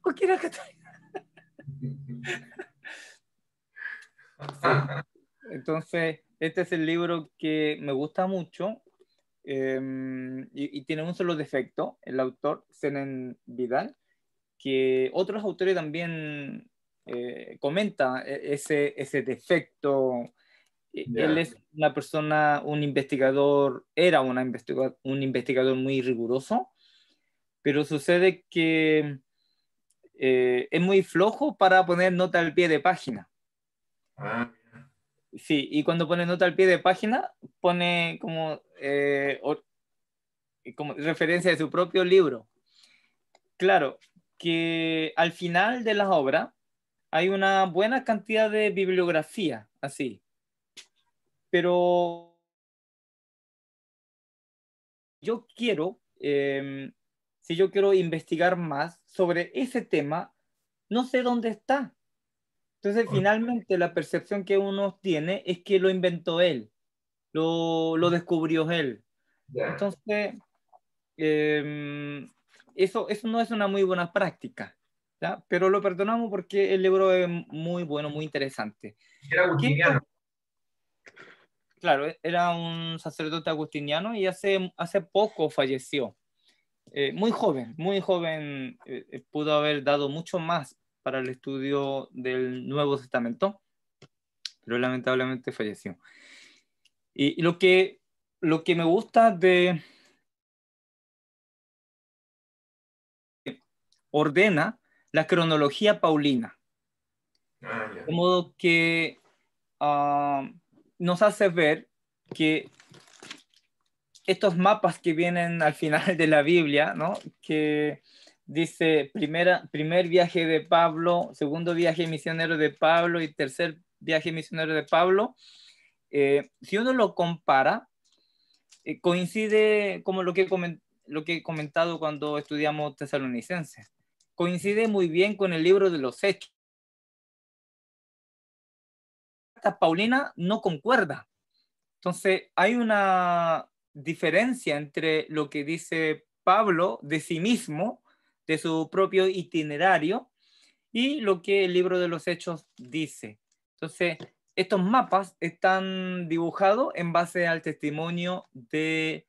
¿Por qué era católico? Sí. Entonces, este es el libro que me gusta mucho y tiene un solo defecto, el autor, Senen Vidal, que otros autores también comentan ese defecto. Él Ya. es una persona, un investigador, era un investigador muy riguroso, pero sucede que es muy flojo para poner nota al pie de página. Ah, Sí, y cuando pone nota al pie de página, pone como referencia de su propio libro. Claro, que al final de la obra hay una buena cantidad de bibliografía, así, pero yo quiero, si yo quiero investigar más sobre ese tema, no sé dónde está. Entonces, finalmente, la percepción que uno tiene es que lo inventó él, lo descubrió él. ya. Entonces, eh, eso no es una muy buena práctica, ¿ya? Pero lo perdonamos porque el libro es muy bueno, muy interesante. Era ¿Qué es agustiniano. Claro, era un sacerdote agustiniano y hace poco falleció. Muy joven, pudo haber dado mucho más para el estudio del Nuevo Testamento, pero lamentablemente falleció. Y lo que me gusta de ordena la cronología paulina, Ah, ya. de modo que ah, nos hace ver que estos mapas que vienen al final de la Biblia, ¿no? Que dice primer viaje de Pablo, segundo viaje misionero de Pablo y tercer viaje misionero de Pablo, si uno lo compara, coincide como lo que he comentado cuando estudiamos Tesalonicenses, coincide muy bien con el libro de los Hechos. Paulina no concuerda. Entonces, hay una diferencia entre lo que dice Pablo de sí mismo, de su propio itinerario, y lo que el libro de los Hechos dice. Entonces, estos mapas están dibujados en base al testimonio del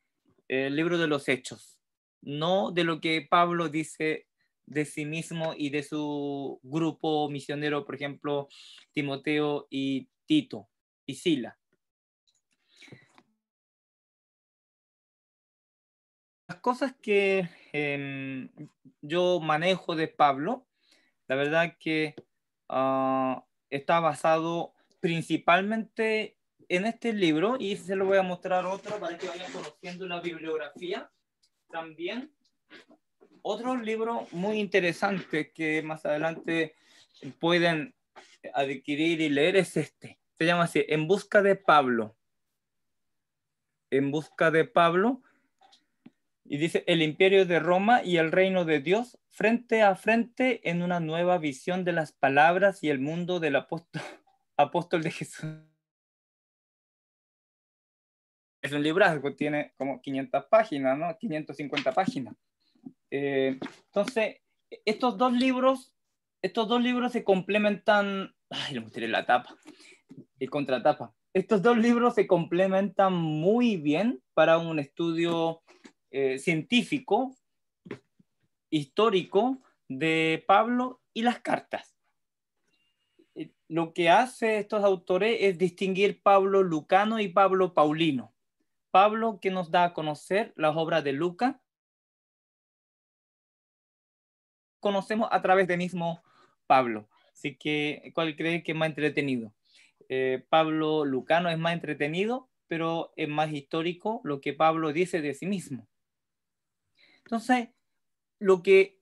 libro de los Hechos, no de lo que Pablo dice de sí mismo y de su grupo misionero, por ejemplo, Timoteo y Tito y Sila. Las cosas que yo manejo de Pablo, la verdad que está basado principalmente en este libro y se lo voy a mostrar otro para que vayan conociendo la bibliografía. También otro libro muy interesante que más adelante pueden adquirir y leer es este. Se llama así, En busca de Pablo. En busca de Pablo. Y dice, el imperio de Roma y el reino de Dios frente a frente en una nueva visión de las palabras y el mundo del apóstol de Jesús. Es un librazo, tiene como 500 páginas, ¿no? 550 páginas. Entonces, estos dos libros, estos dos libros se complementan. Ay, le mostré la tapa, el contratapa. Estos dos libros se complementan muy bien para un estudio científico histórico de Pablo y las cartas. Lo que hace estos autores es distinguir Pablo lucano y Pablo paulino. Pablo que nos da a conocer las obras de Lucas, conocemos a través del mismo Pablo. Así que, ¿cuál cree que es más entretenido? Pablo lucano es más entretenido, pero es más histórico lo que Pablo dice de sí mismo. Entonces, lo que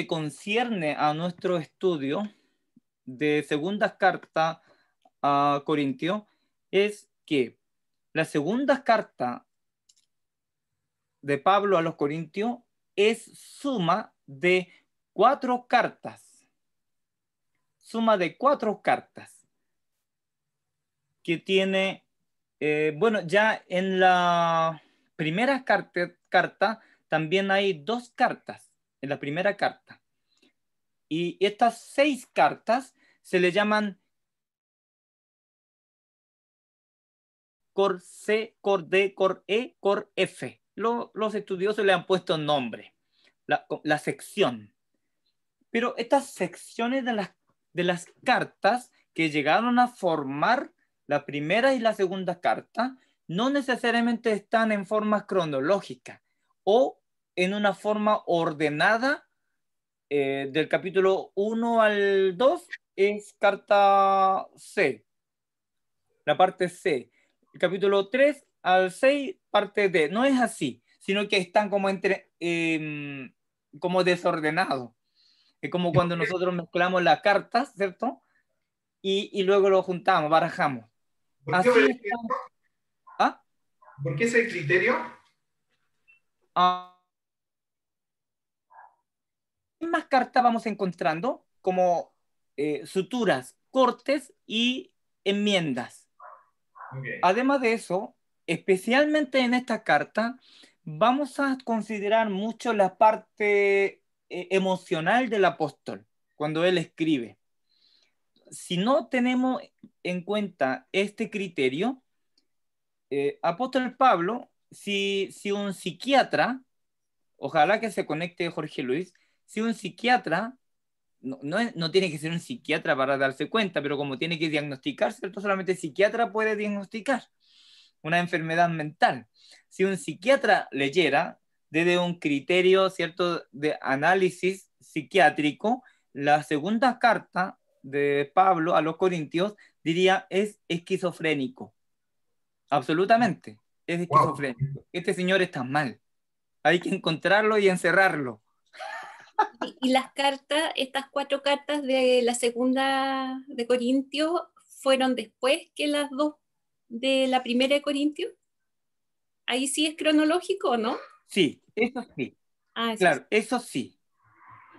concierne a nuestro estudio de segunda carta a Corintio es que la segunda carta de Pablo a los Corintios es cuatro cartas, suma de cuatro cartas que tiene, bueno, ya en la primera carta también hay dos cartas, en la primera carta. Y estas 6 cartas se le llaman Cor C, Cor D, Cor E, Cor F. Los estudiosos le han puesto nombre, la sección. Pero estas secciones de las cartas que llegaron a formar la primera y la segunda carta no necesariamente están en forma cronológica o en una forma ordenada. Del capítulo 1 al 2 es carta C, la parte C. El capítulo 3 al 6, parte D. No es así, sino que están como como desordenados. Es como cuando nosotros mezclamos las cartas, ¿cierto? Y luego lo juntamos, barajamos. ¿Por qué Así obedece está. esto? ¿Ah? ¿Por qué ese criterio? Ah, más cartas vamos encontrando como suturas, cortes y enmiendas. Okay. Además de eso, especialmente en esta carta, vamos a considerar mucho la parte emocional del apóstol cuando él escribe. Si no tenemos en cuenta este criterio, apóstol Pablo, si un psiquiatra, ojalá que se conecte Jorge Luis, si un psiquiatra, no tiene que ser un psiquiatra para darse cuenta, pero como tiene que diagnosticar, ¿cierto? Solamente el psiquiatra puede diagnosticar una enfermedad mental. Si un psiquiatra leyera desde un criterio, ¿cierto?, de análisis psiquiátrico, la segunda carta de Pablo a los Corintios diría es esquizofrénico. Absolutamente, es Wow. esquizofrénico. Este señor está mal. Hay que encontrarlo y encerrarlo. Y las cartas, estas 4 cartas de la segunda de Corintios, fueron después que las 2 de la primera de Corintios. Ahí sí es cronológico, ¿no? Sí, eso sí. Ah, eso sí. Claro, eso sí.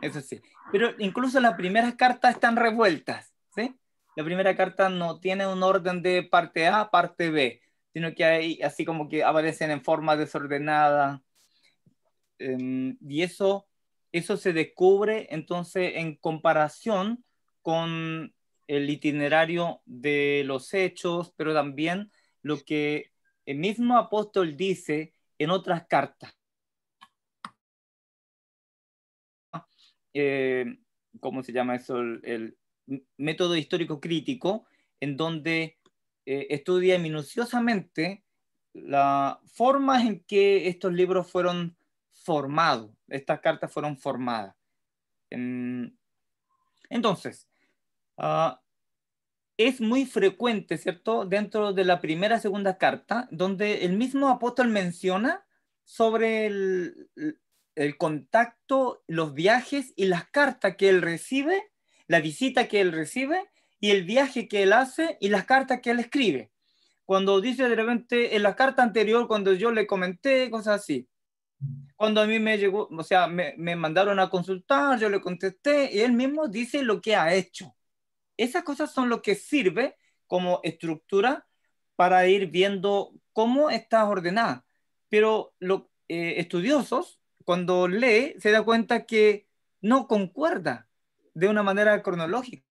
Eso sí. Pero incluso las primeras cartas están revueltas, ¿sí? La primera carta no tiene un orden de parte A, parte B, sino que hay así como que aparecen en forma desordenada. Y eso se descubre entonces en comparación con el itinerario de los hechos, pero también lo que el mismo apóstol dice en otras cartas. eh, ¿Cómo se llama eso? El método histórico crítico, en donde estudia minuciosamente la forma en que estos libros fueron formados, estas cartas fueron formadas. Entonces, uh, es muy frecuente, ¿cierto? Dentro de la primera, segunda carta, donde el mismo apóstol menciona sobre el contacto, los viajes y las cartas que él recibe, la visita que él recibe y el viaje que él hace y las cartas que él escribe. Cuando dice de repente en la carta anterior, cuando yo le comenté, cosas así. Cuando a mí me llegó, o sea, me mandaron a consultar, yo le contesté y él mismo dice lo que ha hecho. Esas cosas son lo que sirve como estructura para ir viendo cómo está ordenada. Pero los estudiosos, cuando lee, se da cuenta que no concuerda de una manera cronológica.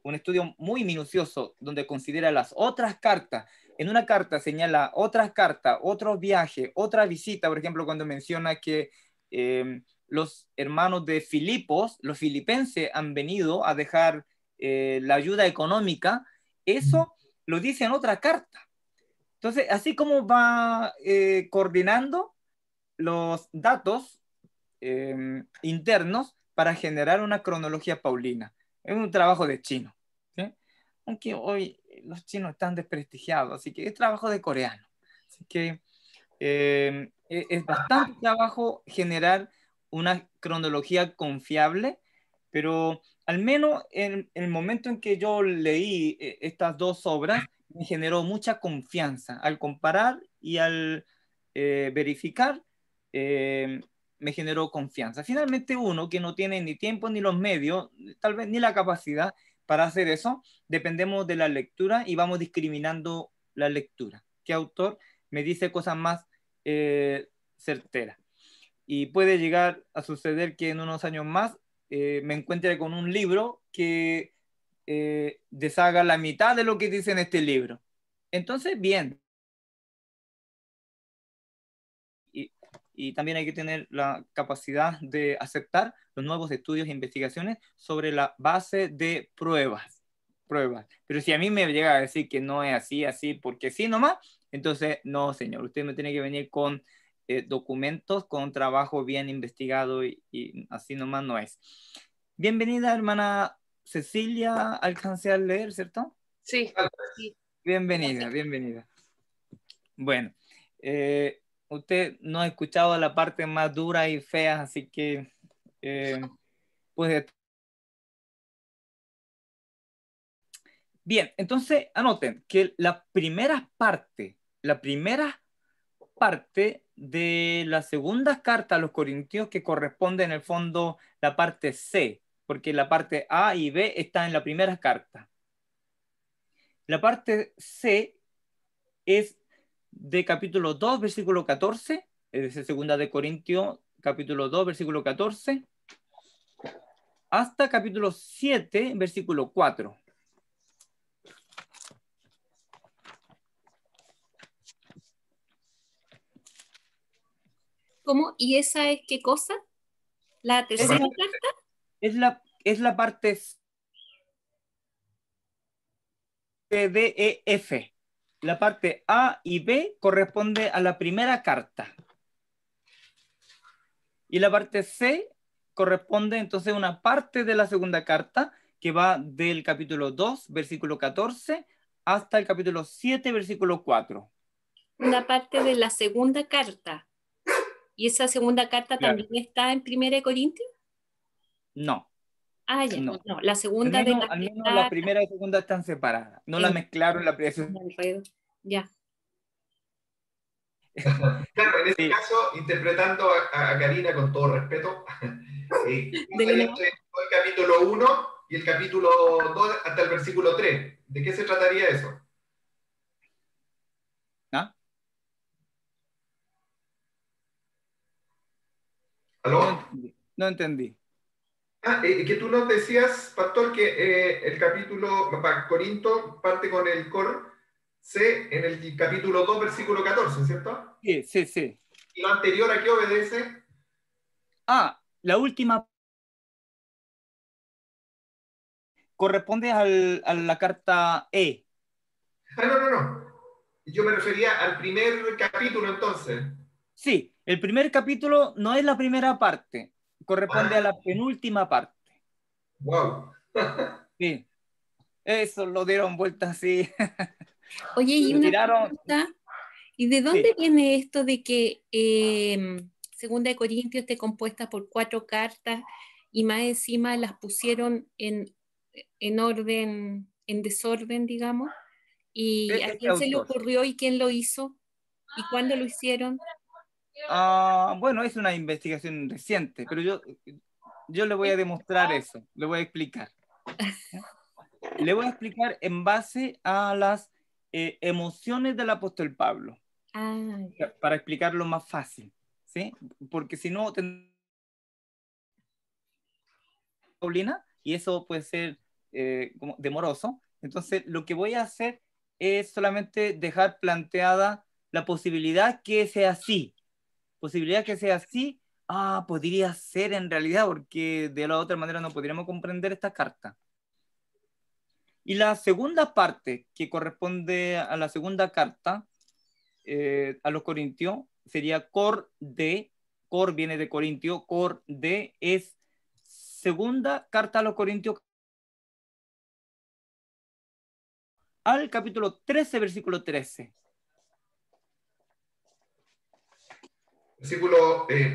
Un estudio muy minucioso donde considera las otras cartas. En una carta señala otras cartas, otros viajes, otra visita, por ejemplo, cuando menciona que los hermanos de Filipos, los filipenses, han venido a dejar la ayuda económica, eso lo dice en otra carta. Entonces, así como va coordinando los datos internos para generar una cronología paulina. Es un trabajo de chino, ¿sí? Aunque hoy los chinos están desprestigiados, así que es trabajo de coreano. Así que es bastante trabajo generar una cronología confiable, pero al menos en el momento en que yo leí estas 2 obras, me generó mucha confianza al comparar y al verificar. eh, Me generó confianza. Finalmente uno que no tiene ni tiempo ni los medios, tal vez ni la capacidad para hacer eso, dependemos de la lectura y vamos discriminando la lectura. ¿Qué autor me dice cosas más certeras? y puede llegar a suceder que en unos años más me encuentre con un libro que deshaga la mitad de lo que dice en este libro. Entonces, bien. Y, y también hay que tener la capacidad de aceptar los nuevos estudios e investigaciones sobre la base de pruebas. Pero si a mí me llega a decir que no es así, así, porque sí nomás, entonces no, señor, usted me tiene que venir con documentos, con trabajo bien investigado y así nomás no es. Bienvenida, hermana Cecilia, alcancé a leer, ¿cierto? Sí, sí. Bienvenida, bienvenida. Bueno, usted no ha escuchado la parte más dura y fea, así que pues bien, entonces anoten que la primera parte de la segunda carta a los Corintios que corresponde en el fondo la parte C, porque la parte A y B está en la primera carta. La parte C es de capítulo 2, versículo 14, es decir, segunda de Corintios, capítulo 2, versículo 14, hasta capítulo 7, versículo 4. ¿Cómo? ¿Y esa es qué cosa? ¿La tercera carta? Es la parte C, D, E, F. La parte A y B corresponde a la primera carta. Y la parte C corresponde entonces a una parte de la segunda carta que va del capítulo 2, versículo 14, hasta el capítulo 7, versículo 4. Una parte de la segunda carta. ¿Y esa segunda carta Claro. también está en Primera de Corintios? No, Ah, ya. no. No, la segunda de la Al que menos la está primera y segunda están separadas. No la en mezclaron la primera. el enredo. Ya. Claro, en este Sí. caso, interpretando a Karina con todo respeto, Dele estaría nomás. entre el capítulo 1 y el capítulo 2 hasta el versículo 3. ¿De qué se trataría eso? ¿Ah? No ¿Aló? entendí. No entendí. Que tú nos decías, Pastor, que el capítulo, Corinto parte con el cor C en el capítulo 2, versículo 14, ¿cierto? Sí, sí, sí. ¿Y lo anterior a qué obedece? Ah, la última corresponde a la carta E. No, no, no. Yo me refería al primer capítulo entonces. Sí, el primer capítulo no es la primera parte, corresponde a Ah, la penúltima parte. wow. Sí, eso lo dieron vuelta así. Oye, y Lo una tiraron. pregunta. ¿Y de dónde Sí. viene esto de que Segunda de Corintios esté compuesta por 4 cartas y más encima las pusieron en orden, en desorden, digamos? ¿Y a Este quién se le autor. ocurrió y quién lo hizo? ¿Y cuándo lo hicieron? Bueno, es una investigación reciente, pero yo le voy a demostrar eso, le voy a explicar. Le voy a explicar en base a las emociones del apóstol Pablo, Ah, ya. para explicarlo más fácil, ¿sí? Porque si no, Paulina, y eso puede ser como demoroso. Entonces, lo que voy a hacer es solamente dejar planteada la posibilidad que sea así. Posibilidad que sea así, podría ser en realidad, porque de la otra manera no podríamos comprender esta carta. Y la segunda parte, que corresponde a la segunda carta a los Corintios, sería cor de, cor viene de Corintio, cor de es segunda carta a los Corintios al capítulo 13, versículo 13.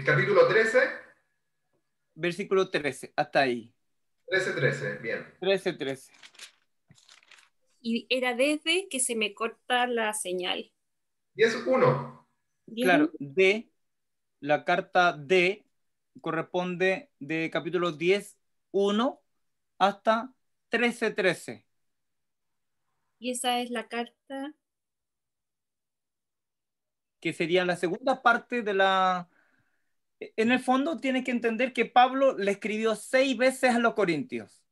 Capítulo 13, Versículo 13, hasta ahí. 13, 13, bien. 13, 13. Y era desde que se me corta la señal. 10:1. Claro, ¿Vieron? la carta D corresponde de capítulo 10, 1 hasta 13, 13, Y esa es la carta. que sería la segunda parte de la En el fondo tiene que entender que Pablo le escribió 6 veces a los corintios.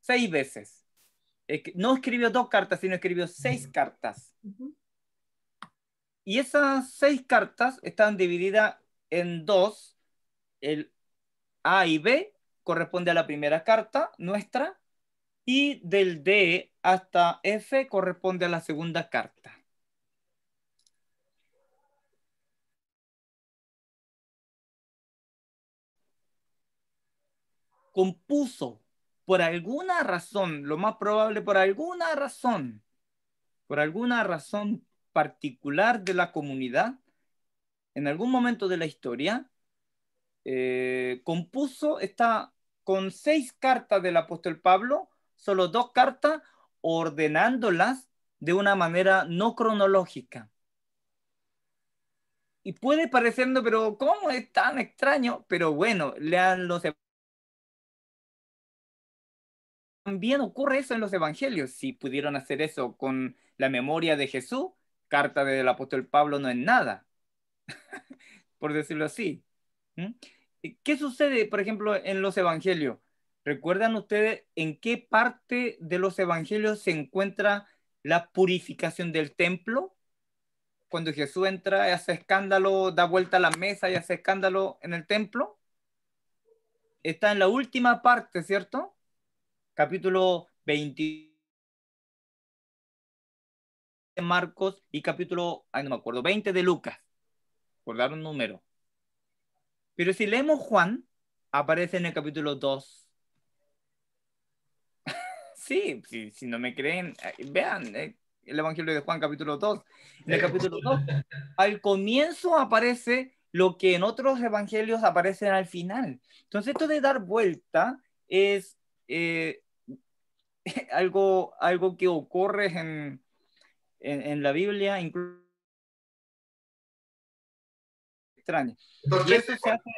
6 veces. No escribió 2 cartas, sino escribió 6 cartas. Y esas 6 cartas están divididas en 2. El A y B corresponde a la primera carta nuestra, y del D hasta F corresponde a la segunda carta. Compuso por alguna razón, lo más probable por alguna razón particular de la comunidad, en algún momento de la historia, compuso esta con 6 cartas del apóstol Pablo, solo 2 cartas, ordenándolas de una manera no cronológica. Y puede parecernos, pero ¿cómo es tan extraño? Pero bueno, lean los. También ocurre eso en los evangelios. Si pudieron hacer eso con la memoria de Jesús, carta del apóstol Pablo no es nada, por decirlo así. ¿Mm? ¿Qué sucede, por ejemplo, en los evangelios? ¿Recuerdan ustedes en qué parte de los evangelios se encuentra la purificación del templo? Cuando Jesús entra y hace escándalo, da vuelta a la mesa y hace escándalo en el templo. Está en la última parte, ¿cierto? Capítulo 20 de Marcos y capítulo, no me acuerdo, 20 de Lucas, por dar un número. Pero si leemos Juan, aparece en el capítulo 2. Sí, si no me creen, vean el Evangelio de Juan, capítulo 2. En el capítulo 2, al comienzo aparece lo que en otros evangelios aparece al final. Entonces, esto de dar vuelta es algo que ocurre en la Biblia, incluso extraño. Y eso se hace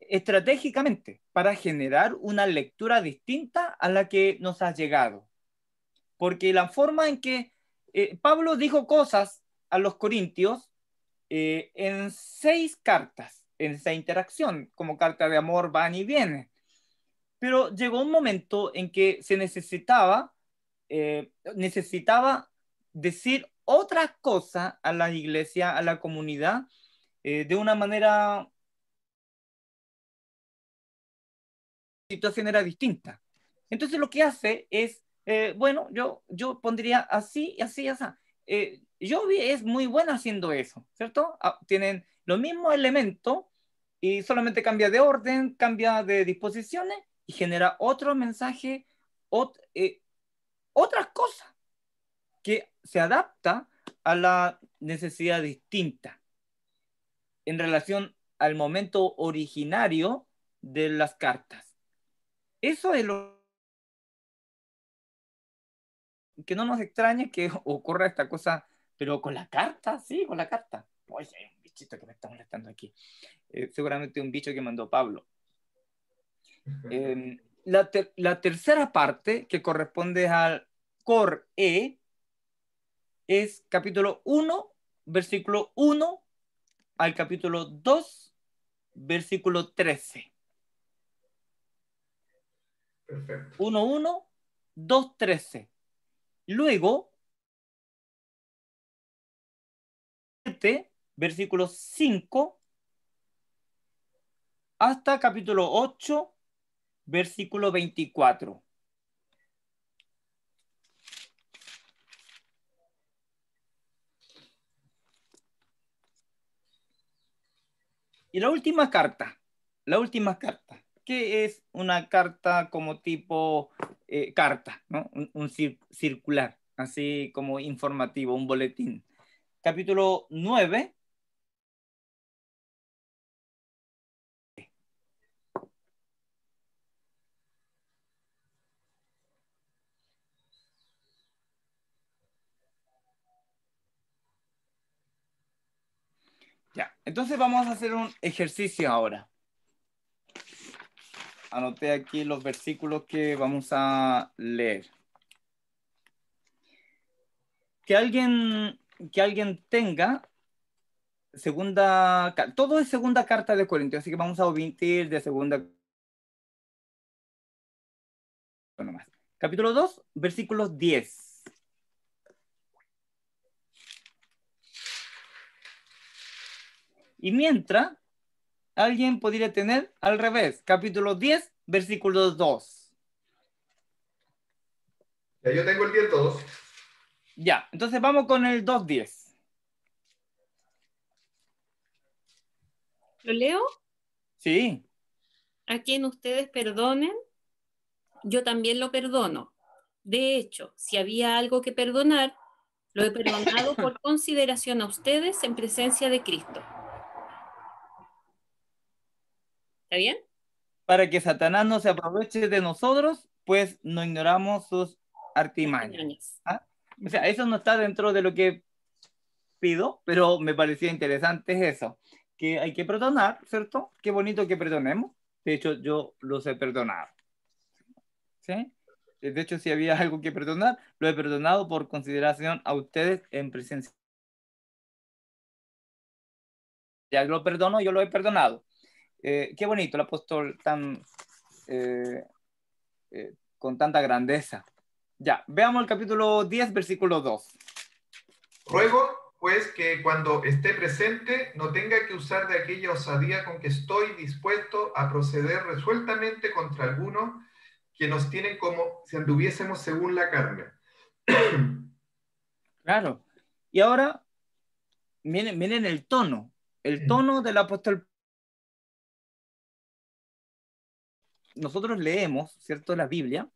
estratégicamente para generar una lectura distinta a la que nos ha llegado. Porque la forma en que Pablo dijo cosas a los corintios en 6 cartas, en esa interacción, como carta de amor van y vienen. Pero llegó un momento en que se necesitaba decir otra cosa a la iglesia, a la comunidad, de una manera. La situación era distinta. Entonces lo que hace es, bueno, yo pondría así, así, así. Jovi es muy buena haciendo eso, ¿cierto? Tienen los mismos elementos y solamente cambia de orden, cambia de disposiciones y genera otro mensaje, otras cosas que se adapta a la necesidad distinta en relación al momento originario de las cartas. Eso es lo que no nos extraña que ocurra esta cosa, pero con la carta, sí, con la carta. Oye, hay un bichito que me está molestando aquí. Seguramente un bicho que mandó Pablo. La tercera parte, que corresponde al cor E, es capítulo 1, versículo 1 al capítulo 2, versículo 13. Perfecto. 1:1, 2:13. Luego, versículo 5 hasta capítulo 8, versículo 24. Y la última carta, que es una carta como tipo carta, ¿no? Un circular, así como informativo, un boletín. Capítulo 9. Ya, entonces vamos a hacer un ejercicio ahora. Anoté aquí los versículos que vamos a leer. Que alguien tenga todo es segunda carta de Corintios, así que vamos a omitir de segunda. Bueno, más. Capítulo 2, versículos 10. Y mientras, alguien podría tener al revés, capítulo 10, versículo 2. Ya yo tengo el 10.2. Ya, entonces vamos con el 2.10. ¿Lo leo? Sí. A quien ustedes perdonen, yo también lo perdono. De hecho, si había algo que perdonar, lo he perdonado por consideración a ustedes en presencia de Cristo. ¿Está bien? Para que Satanás no se aproveche de nosotros, pues no ignoramos sus artimañas. ¿Ah? O sea, eso no está dentro de lo que pido, pero me parecía interesante eso, que hay que perdonar, ¿cierto? Qué bonito que perdonemos. De hecho, yo los he perdonado. ¿Sí? De hecho, si había algo que perdonar, lo he perdonado por consideración a ustedes en presencia. Ya lo perdono, yo lo he perdonado. Qué bonito el apóstol tan con tanta grandeza. Ya, veamos el capítulo 10, versículo 2. Ruego, pues, que cuando esté presente no tenga que usar de aquella osadía con que estoy dispuesto a proceder resueltamente contra algunos que nos tienen como si anduviésemos según la carne. Claro. Y ahora, miren el tono del apóstol. Nosotros leemos, ¿cierto? La Biblia.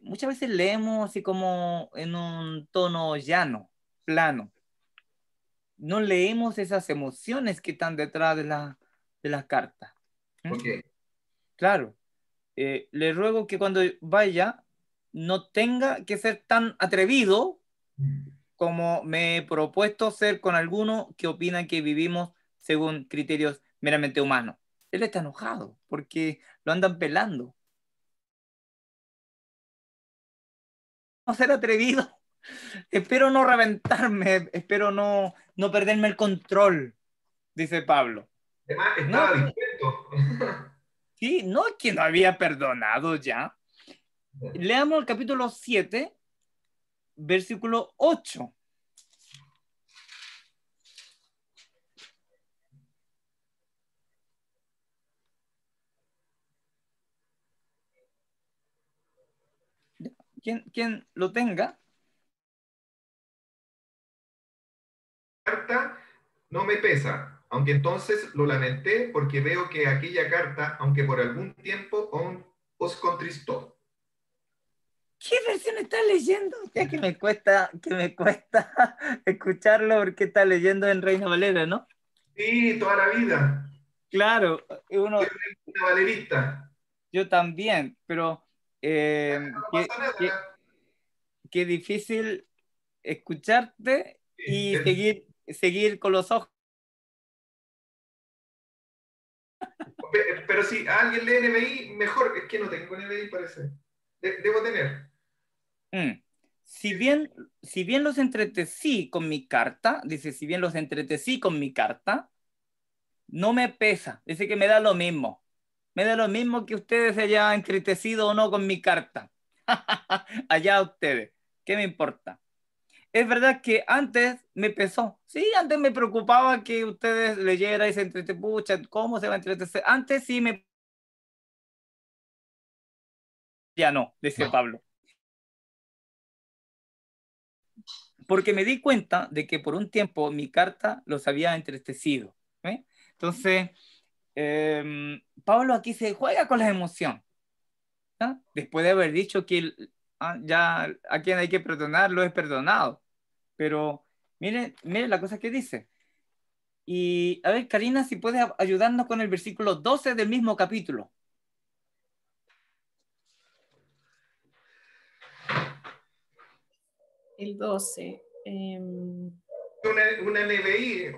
Muchas veces leemos así como en un tono llano, plano. No leemos esas emociones que están detrás de las cartas. ¿Mm? Ok. Claro. Le ruego que cuando vaya no tenga que ser tan atrevido como me he propuesto ser con alguno que opina que vivimos según criterios meramente humanos. Él está enojado porque lo andan pelando. No ser atrevido. Espero no reventarme, espero no perderme el control, dice Pablo. Además, No, estaba dispuesto. sí, no es que no había perdonado ya. Leamos el capítulo 7, versículo 8. Quien lo tenga. Carta no me pesa, aunque entonces lo lamenté porque veo que aquella carta, aunque por algún tiempo os contristó. ¿Qué versión está leyendo? Ya que me cuesta escucharlo porque está leyendo en Reina Valera, ¿no? Sí, toda la vida. Claro, Soy uno, una valerista. yo también, pero No qué, pasa qué, nada. qué difícil escucharte Sí, y seguir con los ojos. pero si alguien lee NBI, mejor. Es que no tengo NBI, parece. Debo tener. Mm. Si bien los entretecí con mi carta, dice, si bien los entretecí con mi carta, no me pesa, dice que me da lo mismo. Me da lo mismo que ustedes se hayan entristecido o no con mi carta. Allá ustedes, ¿qué me importa? Es verdad que antes me pesó. Sí, antes me preocupaba que ustedes leyeran y se entretenían. Pucha, ¿cómo se va a entretecer? Antes sí me... Ya no, dice Pablo. Porque me di cuenta de que por un tiempo mi carta los había entristecido. ¿Eh? Entonces, Pablo aquí se juega con la emoción. ¿Ah? Después de haber dicho que ya a quien hay que perdonar lo he perdonado. Pero mire la cosa que dice. Y a ver, Karina, si puedes ayudarnos con el versículo 12 del mismo capítulo. El 12. Una NBI,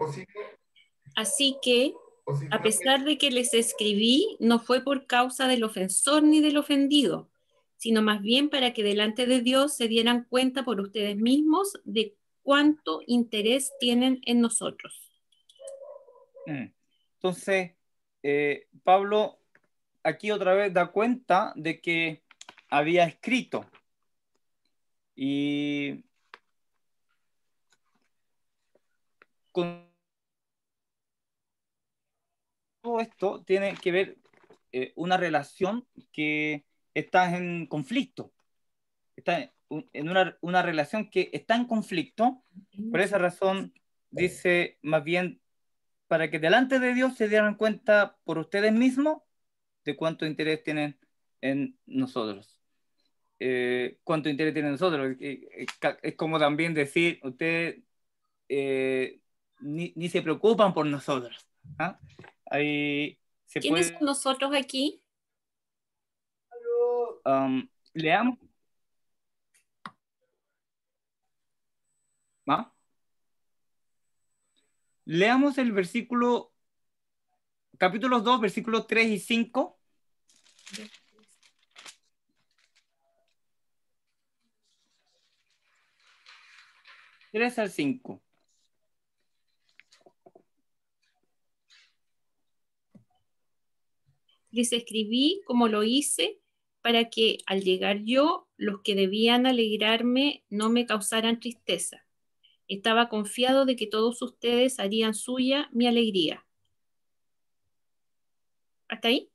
Así que, o si a no, pesar de que les escribí, no fue por causa del ofensor ni del ofendido, sino más bien para que delante de Dios se dieran cuenta por ustedes mismos de cuánto interés tienen en nosotros. Entonces, Pablo aquí otra vez da cuenta de que había escrito y con todo esto tiene que ver una relación que está en conflicto, está en una relación que está en conflicto. Por esa razón dice más bien para que delante de Dios se dieran cuenta por ustedes mismos de cuánto interés tienen en nosotros. Cuánto interés tienen en nosotros. Es como también decir, ustedes ni se preocupan por nosotros. ¿Ah? Ahí se ¿Quiénes puede... son nosotros aquí? Leamos. ¿Ah? Leamos el versículo, capítulo 2 versículos 3 y 5. 3 al 5. Les escribí como lo hice para que al llegar yo, los que debían alegrarme no me causaran tristeza. Estaba confiado de que todos ustedes harían suya mi alegría. ¿Hasta ahí?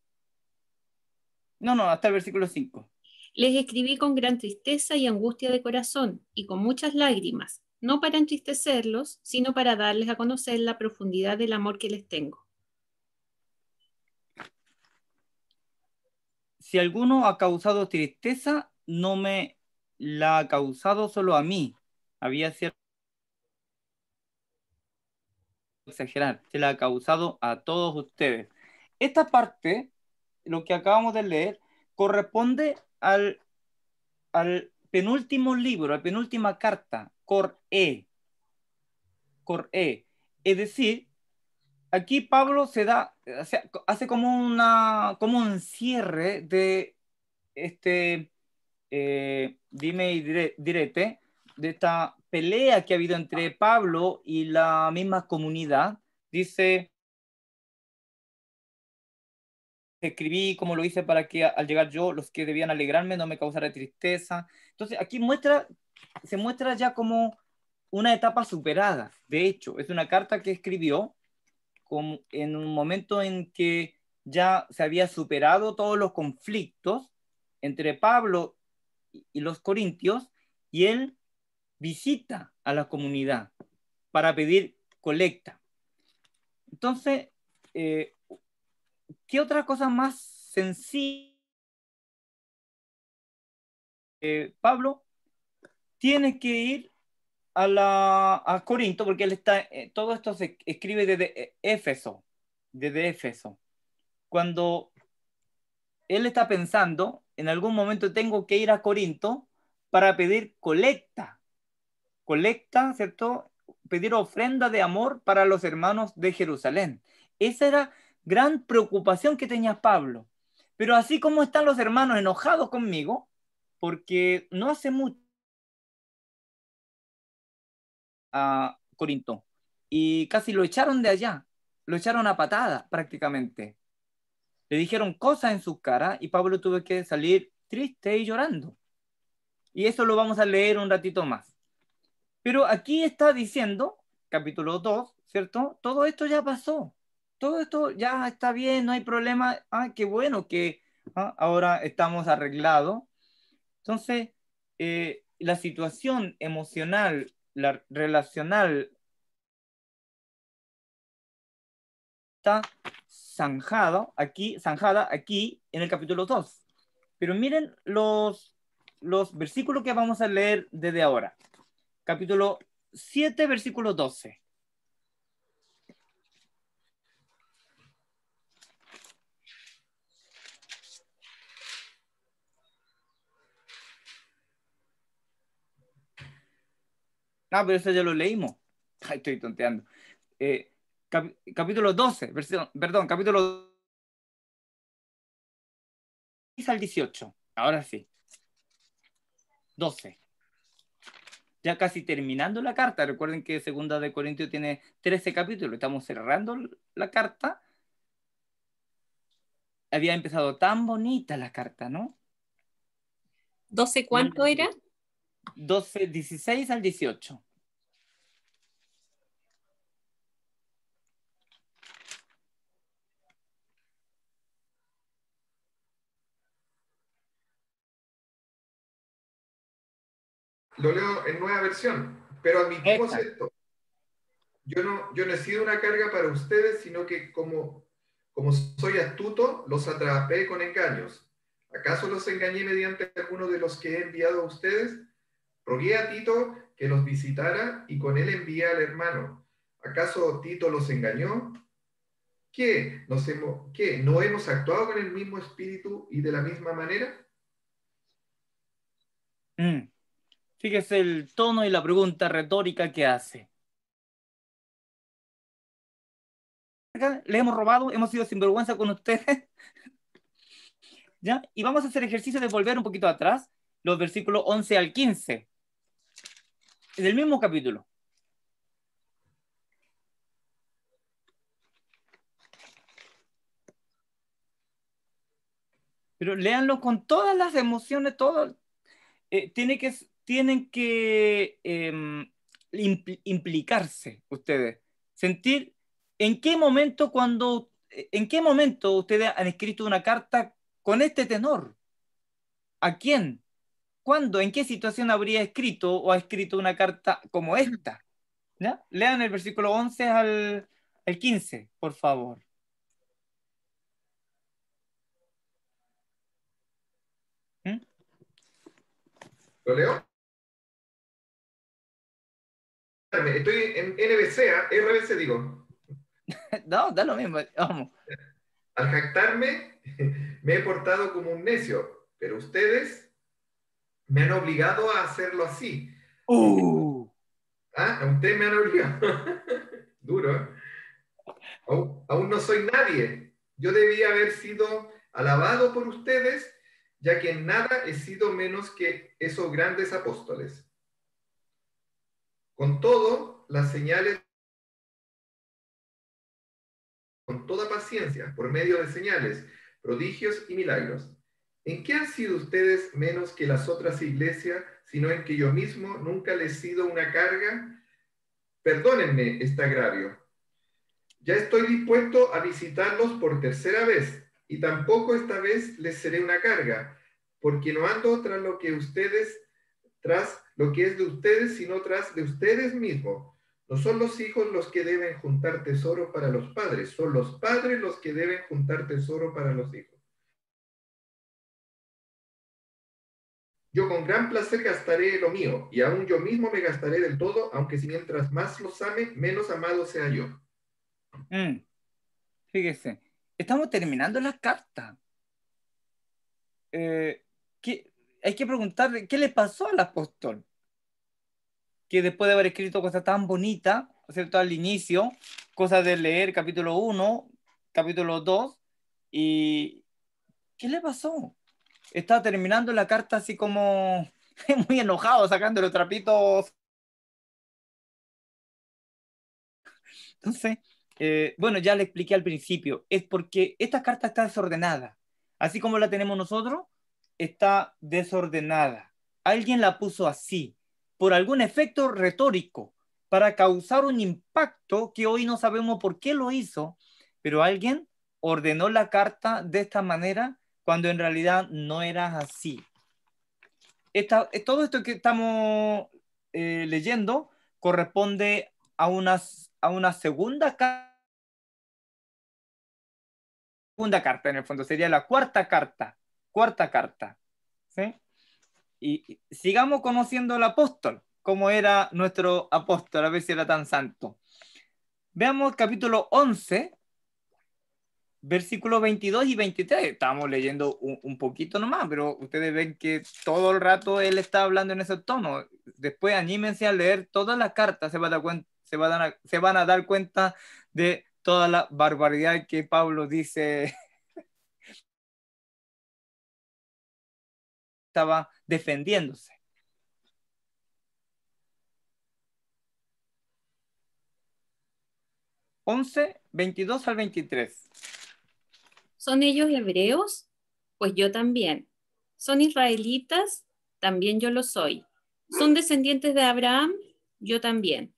No, hasta el versículo 5. Les escribí con gran tristeza y angustia de corazón y con muchas lágrimas, no para entristecerlos, sino para darles a conocer la profundidad del amor que les tengo. Si alguno ha causado tristeza, no me la ha causado solo a mí. Había cierto exagerar, se la ha causado a todos ustedes. Esta parte, lo que acabamos de leer, corresponde al penúltimo libro, a la penúltima carta, Cor-E. Cor-E. Es decir, aquí Pablo hace como un cierre de este dime y direte, de esta pelea que ha habido entre Pablo y la misma comunidad. Dice, escribí como lo hice para que al llegar yo, los que debían alegrarme no me causara tristeza. Entonces aquí se muestra ya como una etapa superada. De hecho, es una carta que escribió como en un momento en que ya se había superado todos los conflictos entre Pablo y los corintios, y él visita a la comunidad para pedir colecta. Entonces, ¿qué otra cosa más sencilla? Pablo tiene que ir a Corinto, porque él está, todo esto se escribe desde Éfeso, desde Éfeso. Cuando él está pensando, en algún momento tengo que ir a Corinto para pedir colecta, ¿cierto? Pedir ofrenda de amor para los hermanos de Jerusalén. Esa era gran preocupación que tenía Pablo. Pero así como están los hermanos enojados conmigo, porque no hace mucho a Corinto y casi lo echaron de allá, lo echaron a patada prácticamente. Le dijeron cosas en su cara y Pablo tuvo que salir triste y llorando. Y eso lo vamos a leer un ratito más. Pero aquí está diciendo, capítulo 2, ¿cierto? Todo esto ya pasó. Todo esto ya está bien, no hay problema. Ah, qué bueno que ahora estamos arreglados. Entonces, la situación emocional, la relacional está zanjada aquí en el capítulo 2. Pero miren los versículos que vamos a leer desde ahora. Capítulo 7, versículo 12. Ah, pero eso ya lo leímos. Ay, estoy tonteando. Capítulo 12, perdón, capítulo 10 al 18. Ahora sí. 12. ya casi terminando la carta. Recuerden que Segunda de Corintios tiene 13 capítulos, estamos cerrando la carta. Había empezado tan bonita la carta, ¿no? ¿12 cuánto era? 12, 16 al 18. Lo leo en nueva versión, pero admitimos esto. Yo no he sido una carga para ustedes, sino que como soy astuto, los atrapé con engaños. ¿Acaso los engañé mediante alguno de los que he enviado a ustedes? Rogué a Tito que los visitara y con él envié al hermano. ¿Acaso Tito los engañó? ¿Qué? ¿No hemos actuado con el mismo espíritu y de la misma manera? Fíjese el tono y la pregunta retórica que hace. ¿Le hemos robado? ¿Hemos sido sinvergüenza con ustedes? ¿Ya? Y vamos a hacer ejercicio de volver un poquito atrás, los versículos 11 al 15, del mismo capítulo. Pero léanlo con todas las emociones, todo. Tienen que implicarse ustedes, sentir en qué momento ustedes han escrito una carta con este tenor. ¿A quién? ¿Cuándo? ¿En qué situación habría escrito o ha escrito una carta como esta? ¿Ya? Lean el versículo 11 al 15, por favor. ¿Mm? ¿Lo leo? Estoy en NBC, RBC digo. No, da lo mismo. Vamos. Al jactarme, me he portado como un necio, pero ustedes me han obligado a hacerlo así. Ustedes me han obligado. Duro, ¿eh? Aún no soy nadie. Yo debía haber sido alabado por ustedes, ya que en nada he sido menos que esos grandes apóstoles. Con todo, las señales, con toda paciencia, por medio de señales, prodigios y milagros. ¿En qué han sido ustedes menos que las otras iglesias, sino en que yo mismo nunca les he sido una carga? Perdónenme este agravio. Ya estoy dispuesto a visitarlos por tercera vez, y tampoco esta vez les seré una carga, porque no ando tras lo que es de ustedes, sino tras de ustedes mismos. No son los hijos los que deben juntar tesoro para los padres, son los padres los que deben juntar tesoro para los hijos. Yo con gran placer gastaré lo mío, y aún yo mismo me gastaré del todo, aunque si mientras más los ame, menos amado sea yo. Fíjese, estamos terminando las cartas. Hay que preguntarle qué le pasó al apóstol, que después de haber escrito cosas tan bonitas, ¿cierto? Al inicio, cosas de leer capítulo 1, capítulo 2, y ¿qué le pasó? Está terminando la carta así como muy enojado, sacando los trapitos. Entonces, bueno, ya le expliqué al principio, es porque esta carta está desordenada. Así como la tenemos nosotros, está desordenada. Alguien la puso así, por algún efecto retórico, para causar un impacto que hoy no sabemos por qué lo hizo, pero alguien ordenó la carta de esta manera cuando en realidad no era así. Todo esto que estamos leyendo corresponde a una segunda carta, en el fondo, sería la cuarta carta, ¿sí? Y sigamos conociendo al apóstol, cómo era nuestro apóstol, a ver si era tan santo. Veamos capítulo 11, versículos 22 y 23. Estamos leyendo un poquito nomás, pero ustedes ven que todo el rato él está hablando en ese tono. Después anímense a leer todas las cartas, se van a dar cuenta de toda la barbaridad que Pablo dice. Estaba defendiéndose. 11, 22 al 23. ¿Son ellos hebreos? Pues yo también. ¿Son israelitas? También yo lo soy. ¿Son descendientes de Abraham? Yo también.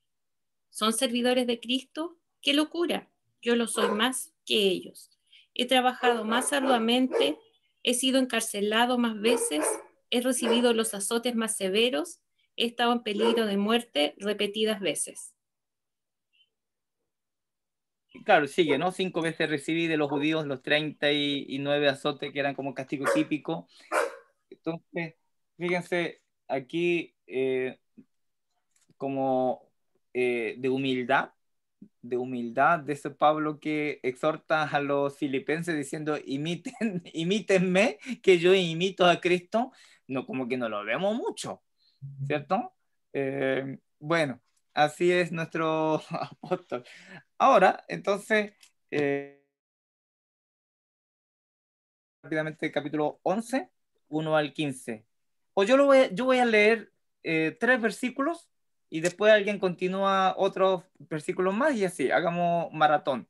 ¿Son servidores de Cristo? ¡Qué locura! Yo lo soy más que ellos. He trabajado más arduamente, he sido encarcelado más veces, he recibido los azotes más severos, he estado en peligro de muerte repetidas veces. Claro, sigue, ¿no? 5 veces recibí de los judíos los 39 azotes que eran como castigo típico. Entonces, fíjense, aquí como de humildad de ese Pablo que exhorta a los filipenses diciendo, imítenme, que yo imito a Cristo, no, como que no lo vemos mucho, ¿cierto? Bueno, así es nuestro apóstol. Ahora, entonces, rápidamente capítulo 11, 1 al 15. O yo voy a leer 3 versículos y después alguien continúa otros versículos más y así, hagamos maratón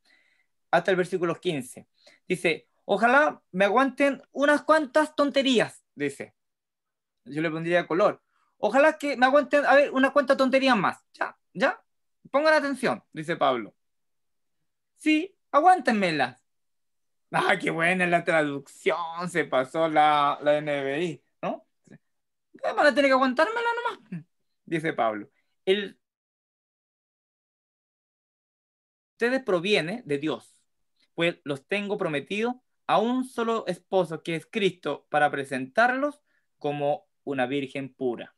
hasta el versículo 15. Dice, ojalá me aguanten unas cuantas tonterías, dice. Yo le pondría color. Ojalá que me aguanten, a ver, unas cuantas tonterías más. Ya, ya, pongan atención, dice Pablo. Sí, aguántenmelas. Ah, qué buena la traducción, se pasó la NBI, ¿no? Van a tener que aguantármela nomás, dice Pablo. El ustedes proviene de Dios, pues los tengo prometidos a un solo esposo que es Cristo para presentarlos como una virgen pura.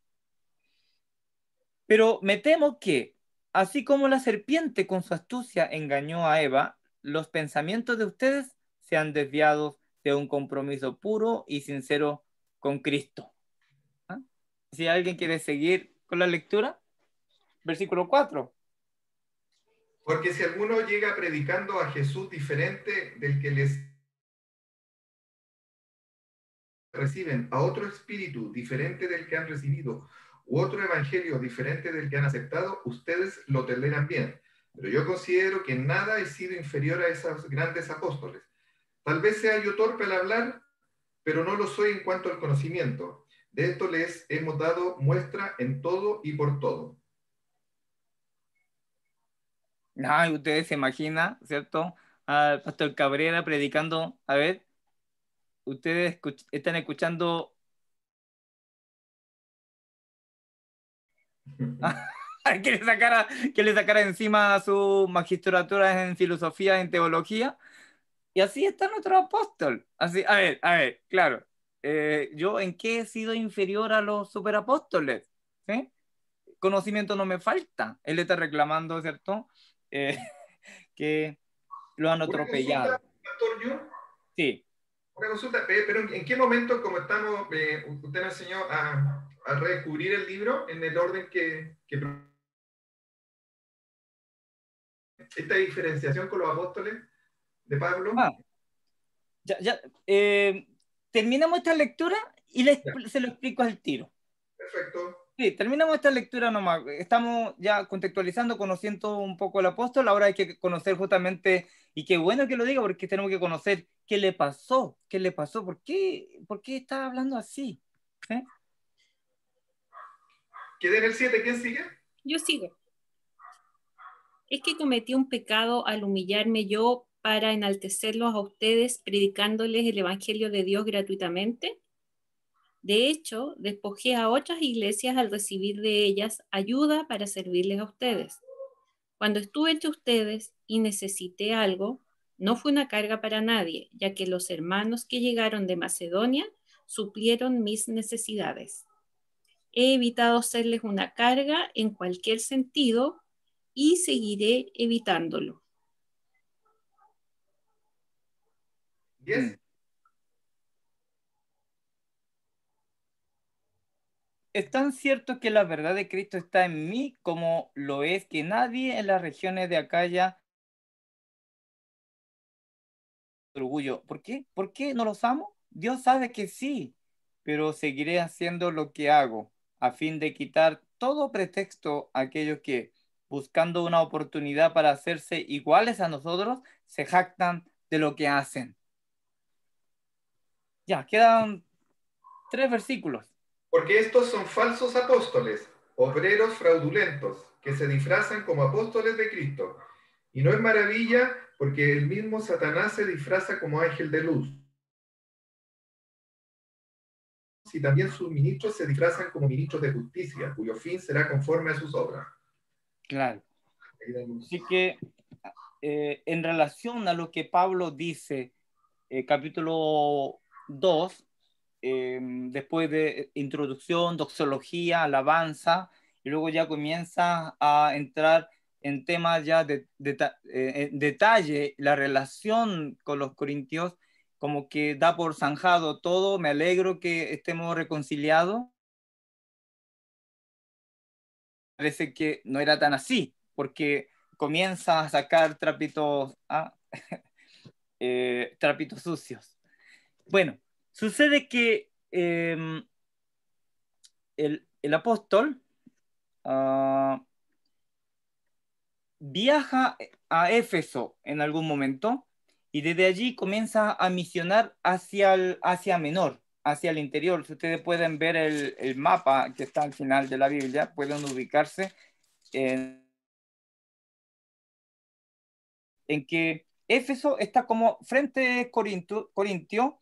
Pero me temo que, así como la serpiente con su astucia engañó a Eva, los pensamientos de ustedes se han desviado de un compromiso puro y sincero con Cristo. ¿Ah? Si alguien quiere seguir con la lectura, versículo 4. Porque si alguno llega predicando a Jesús diferente del que les reciben, a otro espíritu diferente del que han recibido, u otro evangelio diferente del que han aceptado, ustedes lo toleran bien. Pero yo considero que nada he sido inferior a esos grandes apóstoles. Tal vez sea yo torpe al hablar, pero no lo soy en cuanto al conocimiento. De esto les hemos dado muestra en todo y por todo. Ay, ustedes se imaginan, ¿cierto? Al pastor Cabrera predicando, a ver, ustedes están escuchando que le sacara encima su magistratura en filosofía, en teología, y así está nuestro apóstol. Así, a ver, claro, ¿yo en qué he sido inferior a los superapóstoles? ¿Sí? Conocimiento no me falta. Él está reclamando, ¿cierto? Eh, que lo han Una consulta, atropellado. Pastor Yu, Sí. una consulta, pero ¿en qué momento, como estamos, usted me enseñó a redescubrir el libro en el orden que esta diferenciación con los apóstoles de Pablo? Ah, ya, terminamos esta lectura y Ya, se lo explico al tiro. perfecto. Sí, terminamos esta lectura nomás. Estamos ya contextualizando, conociendo un poco al apóstol. Ahora hay que conocer justamente, y qué bueno que lo diga, porque tenemos que conocer qué le pasó, por qué está hablando así. ¿Sí? Quedé en el 7. ¿Quién sigue? Yo sigo. Es que cometí un pecado al humillarme yo para enaltecerlos a ustedes, predicándoles el Evangelio de Dios gratuitamente. De hecho, despojé a otras iglesias al recibir de ellas ayuda para servirles a ustedes. Cuando estuve entre ustedes y necesité algo, no fue una carga para nadie, ya que los hermanos que llegaron de Macedonia suplieron mis necesidades. He evitado serles una carga en cualquier sentido y seguiré evitándolo. 10. Mm. Es tan cierto que la verdad de Cristo está en mí como lo es que nadie en las regiones de Acaya orgullo. ¿Por qué? ¿Por qué no los amo? Dios sabe que sí, pero seguiré haciendo lo que hago a fin de quitar todo pretexto a aquellos que, buscando una oportunidad para hacerse iguales a nosotros, se jactan de lo que hacen. Ya, quedan 3 versículos. Porque estos son falsos apóstoles, obreros fraudulentos, que se disfrazan como apóstoles de Cristo. Y no es maravilla, porque el mismo Satanás se disfraza como ángel de luz. Y también sus ministros se disfrazan como ministros de justicia, cuyo fin será conforme a sus obras. Claro. Así que en relación a lo que Pablo dice, capítulo 2, después de introducción, doxología, alabanza, y luego ya comienza a entrar en temas ya en detalle, la relación con los corintios, como que da por zanjado todo. Me alegro que estemos reconciliados. Parece que no era tan así, porque comienza a sacar trapitos, trapitos sucios. Bueno, sucede que el apóstol viaja a Éfeso en algún momento y desde allí comienza a misionar hacia el Asia Menor, hacia el interior. Si ustedes pueden ver el mapa que está al final de la Biblia, pueden ubicarse en que Éfeso está como frente a Corintio.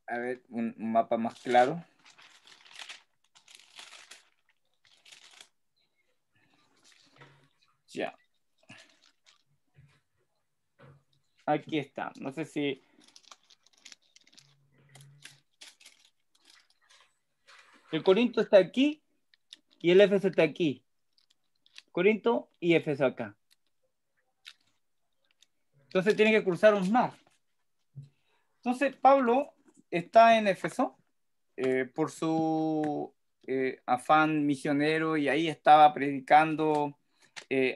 A ver, un mapa más claro. Ya. Aquí está. No sé si... El Corinto está aquí y el Éfeso está aquí. Corinto y Éfeso acá. Entonces tiene que cruzar un mar. Entonces Pablo está en Éfeso por su afán misionero, y ahí estaba predicando,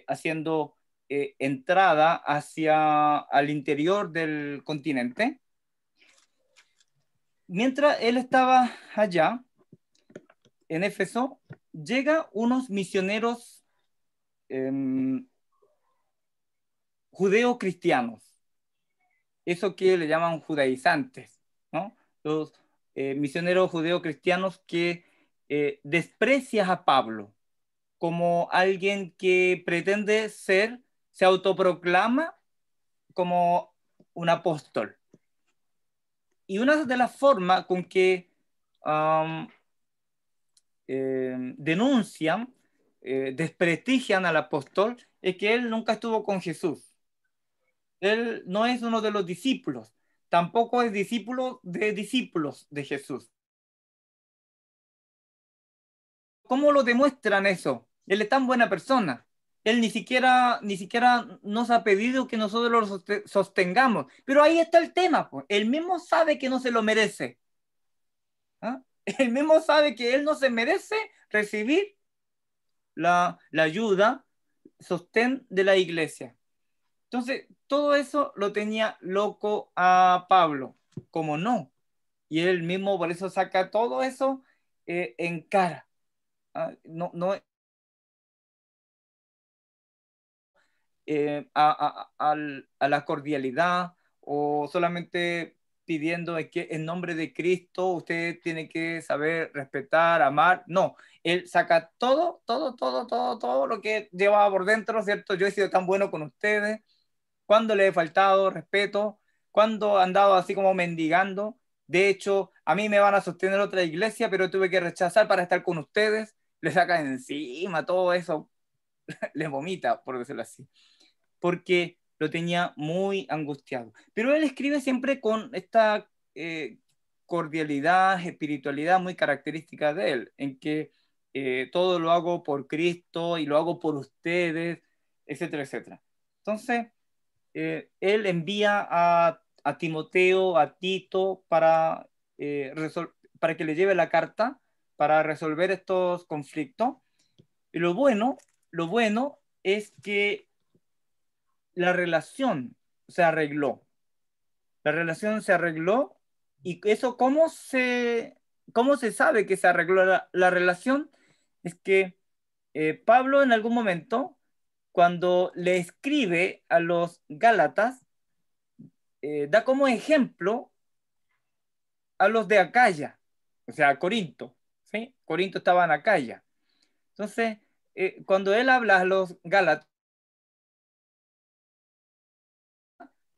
haciendo entrada hacia al interior del continente. Mientras él estaba allá en Éfeso, llega unos misioneros judeo-cristianos, eso que le llaman judaizantes, ¿no? Los misioneros judeo-cristianos que desprecian a Pablo como alguien que pretende ser, se autoproclama como un apóstol. Y una de las formas con que denuncian, desprestigian al apóstol, es que él nunca estuvo con Jesús. Él no es uno de los discípulos, tampoco es discípulo de discípulos de Jesús. ¿Cómo lo demuestran eso? Él es tan buena persona. Él ni siquiera nos ha pedido que nosotros lo sostengamos. Pero ahí está el tema, pues. Él mismo sabe que no se lo merece. ¿Ah? Él mismo sabe que él no se merece recibir la ayuda, sostén de la iglesia. Entonces, todo eso lo tenía loco a Pablo, como no. Y él mismo por eso saca todo eso en cara. No, no, a la cordialidad, o solamente pidiendo que en nombre de Cristo usted tiene que saber respetar, amar. No, él saca todo lo que llevaba por dentro, ¿cierto? Yo he sido tan bueno con ustedes, cuando le he faltado respeto, cuando he andado así como mendigando. De hecho, a mí me van a sostener otra iglesia, pero tuve que rechazar para estar con ustedes. Le saca encima todo eso, le vomita, por decirlo así, porque lo tenía muy angustiado. Pero él escribe siempre con esta cordialidad, espiritualidad muy característica de él, en que todo lo hago por Cristo y lo hago por ustedes, etcétera, etcétera. Entonces, él envía a Timoteo, a Tito, para que le lleve la carta para resolver estos conflictos. Y lo bueno es que la relación se arregló. La relación se arregló. ¿Y eso cómo se ¿cómo se sabe que se arregló la relación? Es que Pablo en algún momento, cuando le escribe a los Gálatas, da como ejemplo a los de Acaya, o sea, a Corinto, ¿sí? Corinto estaba en Acaya. Entonces, cuando él habla a los Gálatas,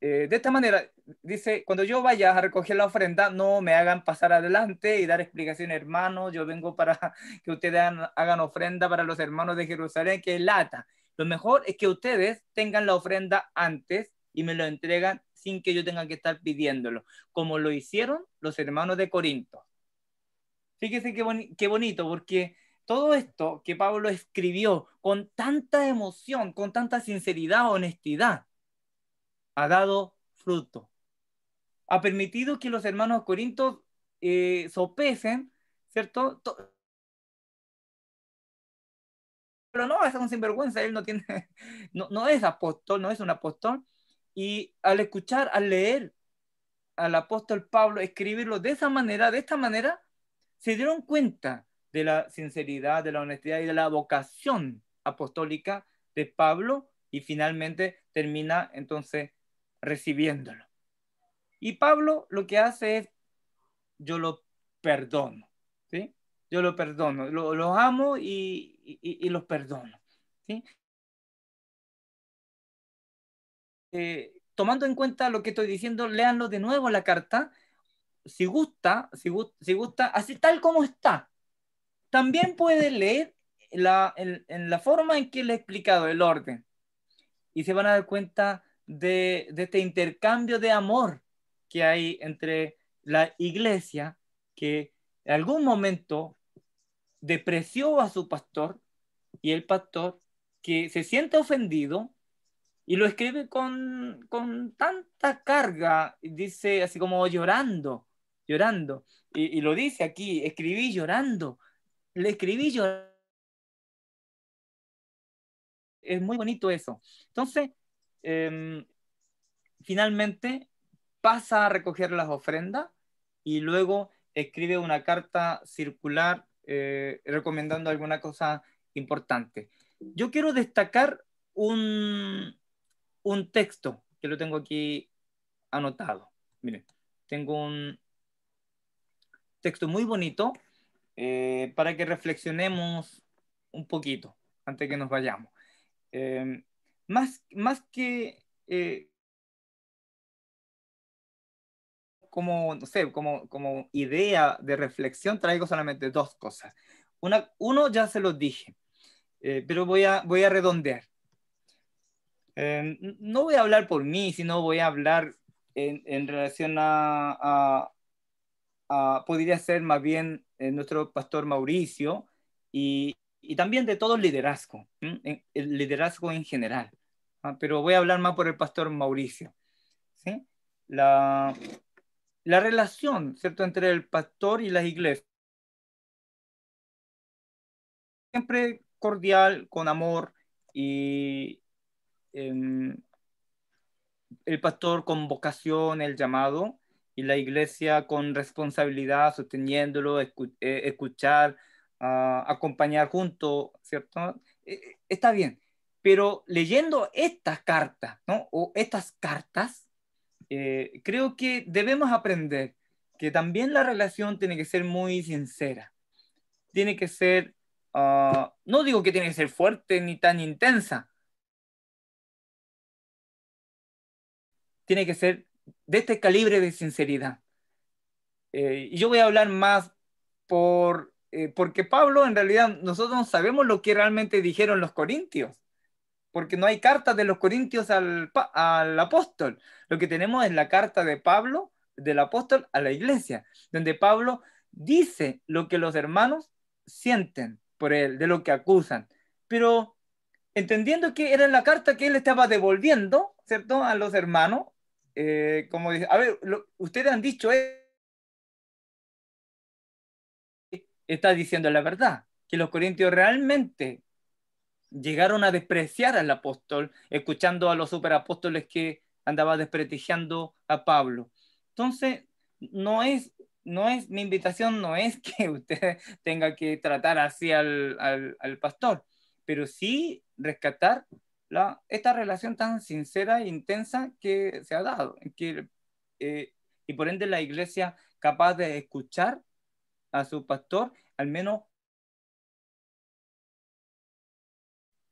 de esta manera, dice, cuando yo vaya a recoger la ofrenda, no me hagan pasar adelante y dar explicaciones, hermanos, yo vengo para que ustedes hagan ofrenda para los hermanos de Jerusalén, que es lata. Lo mejor es que ustedes tengan la ofrenda antes y me lo entregan sin que yo tenga que estar pidiéndolo, como lo hicieron los hermanos de Corinto. Fíjese qué bonito, porque todo esto que Pablo escribió con tanta emoción, con tanta sinceridad, honestidad, ha dado fruto. Ha permitido que los hermanos corintios sopesen, ¿cierto? Pero no, es un sinvergüenza, él no tiene, no es apóstol, no es un apóstol. Y al escuchar, al leer al apóstol Pablo escribirlo de esta manera, se dieron cuenta de la sinceridad, de la honestidad y de la vocación apostólica de Pablo y finalmente termina entonces recibiéndolo. Y Pablo lo que hace es, yo lo perdono, ¿sí? Yo lo perdono, los amo y los perdono, ¿sí? Tomando en cuenta lo que estoy diciendo, léanlo de nuevo la carta, si gusta, así tal como está. También puede leer en la forma en que le he explicado el orden y se van a dar cuenta de este intercambio de amor que hay entre la iglesia que en algún momento depreció a su pastor y el pastor que se siente ofendido y lo escribe con tanta carga, dice así como llorando, llorando. Y lo dice aquí, escribí llorando, le escribí llorando. Es muy bonito eso. Entonces, eh, finalmente pasa a recoger las ofrendas y luego escribe una carta circular recomendando alguna cosa importante. Yo quiero destacar un texto que lo tengo aquí anotado. Miren, tengo un texto muy bonito para que reflexionemos un poquito antes que nos vayamos. Eh, más que como, no sé, como idea de reflexión, traigo solamente dos cosas. Uno ya se los dije, pero voy a redondear. No voy a hablar por mí, sino voy a hablar en relación podría ser más bien nuestro pastor Mauricio y también de todo el liderazgo, el liderazgo en general. Pero voy a hablar más por el pastor Mauricio. ¿Sí? La relación, ¿cierto?, entre el pastor y las iglesias, siempre cordial, con amor y em, el pastor con vocación, el llamado, y la iglesia con responsabilidad, sosteniéndolo, escuchar, acompañar junto, ¿cierto? Está bien, pero leyendo estas cartas, ¿no? O estas cartas, creo que debemos aprender que también la relación tiene que ser muy sincera, tiene que ser, no digo que tiene que ser fuerte ni tan intensa, tiene que ser de este calibre de sinceridad. Y yo voy a hablar más porque Pablo, en realidad, nosotros no sabemos lo que realmente dijeron los corintios, porque no hay cartas de los corintios al apóstol. Lo que tenemos es la carta de Pablo, del apóstol, a la iglesia, donde Pablo dice lo que los hermanos sienten por él, de lo que acusan. Pero entendiendo que era la carta que él estaba devolviendo, ¿cierto?, a los hermanos, como dice, a ver, ustedes han dicho está diciendo la verdad, que los corintios realmente llegaron a despreciar al apóstol, escuchando a los superapóstoles que andaba desprestigiando a Pablo. Entonces, no es, mi invitación no es que usted tenga que tratar así al pastor, pero sí rescatar esta relación tan sincera e intensa que se ha dado, y por ende la iglesia capaz de escuchar a su pastor, al menos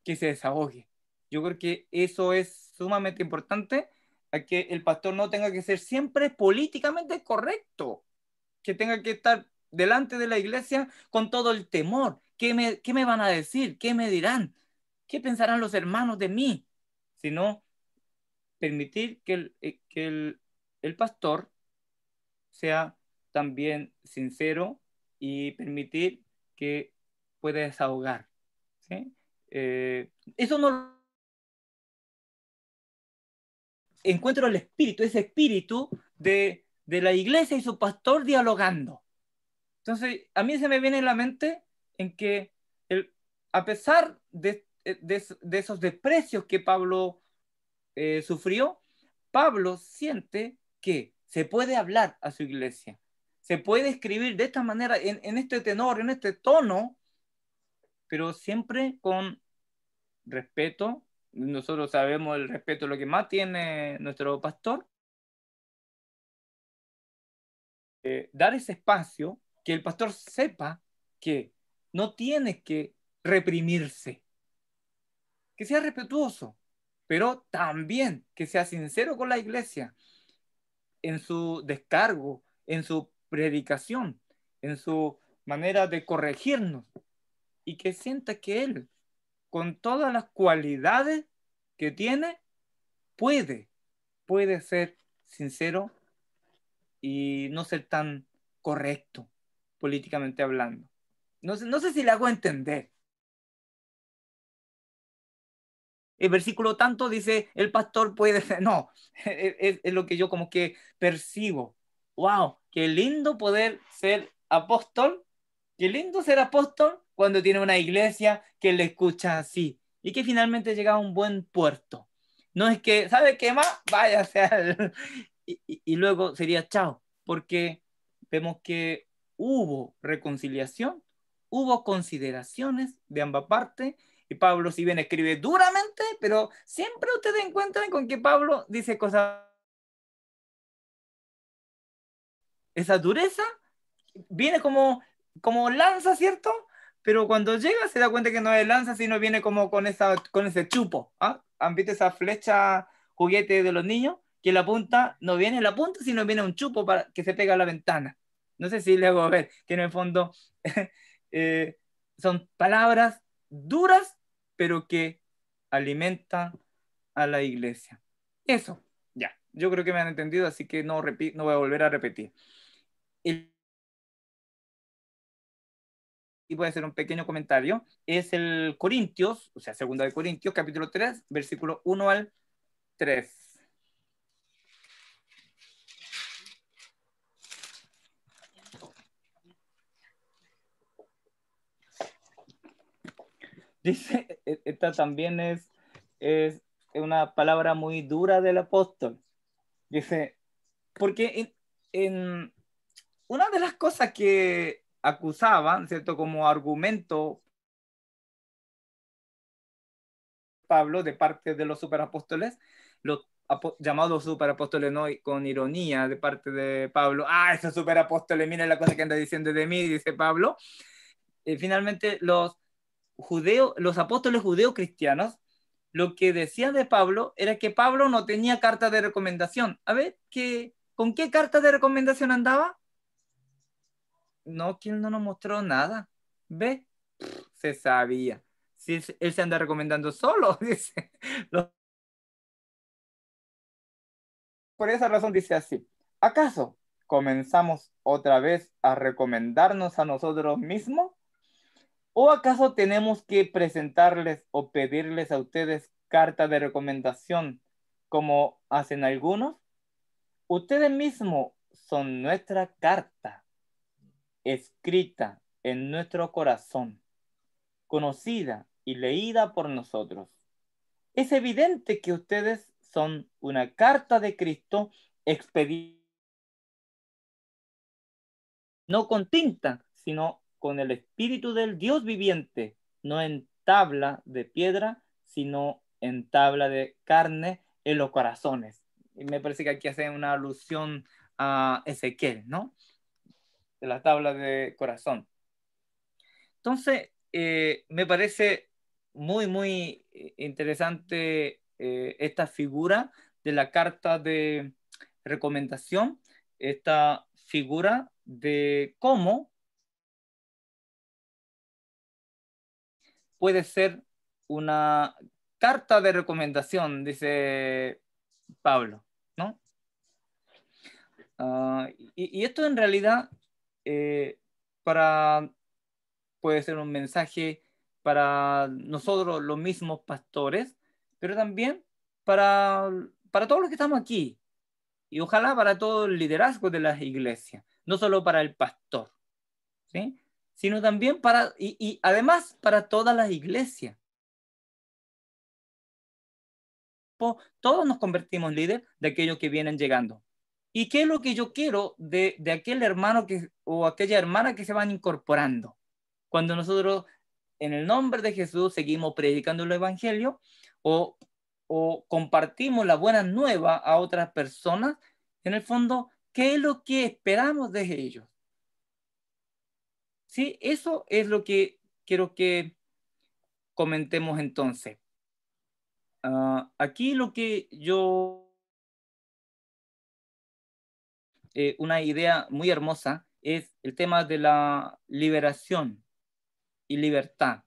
que se desahogue. Yo creo que eso es sumamente importante, a que el pastor no tenga que ser siempre políticamente correcto, que tenga que estar delante de la iglesia con todo el temor. ¿Qué me van a decir? ¿Qué me dirán? ¿Qué pensarán los hermanos de mí? Sino permitir el pastor sea también sincero y permitir que pueda desahogar. ¿Sí? Eso no encuentro el espíritu, ese espíritu de la iglesia y su pastor dialogando. Entonces, a mí se me viene en la mente en que a pesar de esos desprecios que Pablo sufrió, Pablo siente que se puede hablar a su iglesia, se puede escribir de esta manera, en este tenor, en este tono, pero siempre con respeto. Nosotros sabemos el respeto lo que más tiene nuestro pastor. Dar ese espacio, que el pastor sepa que no tiene que reprimirse, que sea respetuoso, pero también que sea sincero con la iglesia en su descargo, en su predicación, en su manera de corregirnos, y que sienta que él, con todas las cualidades que tiene, puede, puede ser sincero y no ser tan correcto políticamente hablando. No sé si le hago entender. El versículo tanto dice, el pastor puede ser, no, es lo que yo como que percibo. ¡Wow! Qué lindo poder ser apóstol, qué lindo ser apóstol cuando tiene una iglesia que le escucha así y que finalmente llega a un buen puerto. No es que, ¿sabe qué más? Váyase y luego sería chao, porque vemos que hubo reconciliación, hubo consideraciones de ambas partes, y Pablo, si bien escribe duramente, pero siempre ustedes encuentran con que Pablo dice cosas. Esa dureza viene como lanza, ¿cierto? Pero cuando llega se da cuenta que no es lanza, sino viene como con ese chupo. ¿Ah? ¿Han visto esa flecha juguete de los niños? Que la punta no viene la punta, sino viene un chupo para que se pega a la ventana. No sé si le hago ver que en el fondo eh, son palabras duras, pero que alimentan a la iglesia. Eso, ya. Yo creo que me han entendido, así que no voy a volver a repetir. Y voy a hacer un pequeño comentario, es el Corintios, o sea, segunda de Corintios, capítulo 3, versículo 1 al 3. Dice, esta también es una palabra muy dura del apóstol. Dice, porque en una de las cosas que acusaban, ¿cierto? Como argumento Pablo de parte de los superapóstoles, los llamados superapóstoles, ¿no? Y con ironía de parte de Pablo, esos superapóstoles, miren la cosa que anda diciendo de mí, dice Pablo. Finalmente los apóstoles judeo-cristianos, lo que decían de Pablo era que Pablo no tenía carta de recomendación. A ver, ¿con qué carta de recomendación andaba? No, que él no nos mostró nada. ¿Ve? Se sabía. Si él se anda recomendando solo, dice. Por esa razón dice así: ¿acaso comenzamos otra vez a recomendarnos a nosotros mismos? ¿O acaso tenemos que presentarles o pedirles a ustedes carta de recomendación como hacen algunos? Ustedes mismos son nuestra carta escrita en nuestro corazón, conocida y leída por nosotros. Es evidente que ustedes son una carta de Cristo expedida no con tinta, sino con el Espíritu del Dios viviente, no en tabla de piedra, sino en tabla de carne en los corazones. Y me parece que aquí hace una alusión a Ezequiel, ¿no? De la tabla de corazón. Entonces, me parece muy interesante esta figura de la carta de recomendación, esta figura de cómo puede ser una carta de recomendación, dice Pablo, ¿no? Y esto en realidad para, puede ser un mensaje para nosotros los mismos pastores, pero también para todos los que estamos aquí y ojalá para todo el liderazgo de las iglesias, no solo para el pastor, ¿sí? Sino también para, y además para todas las iglesias. Todos nos convertimos en líder de aquellos que vienen llegando. ¿Y qué es lo que yo quiero de aquel hermano o aquella hermana que se van incorporando? Cuando nosotros, en el nombre de Jesús, seguimos predicando el evangelio o, o compartimos la buena nueva a otras personas, en el fondo, ¿qué es lo que esperamos de ellos? Sí, eso es lo que quiero que comentemos entonces. Aquí lo que yo una idea muy hermosa es el tema de la liberación y libertad.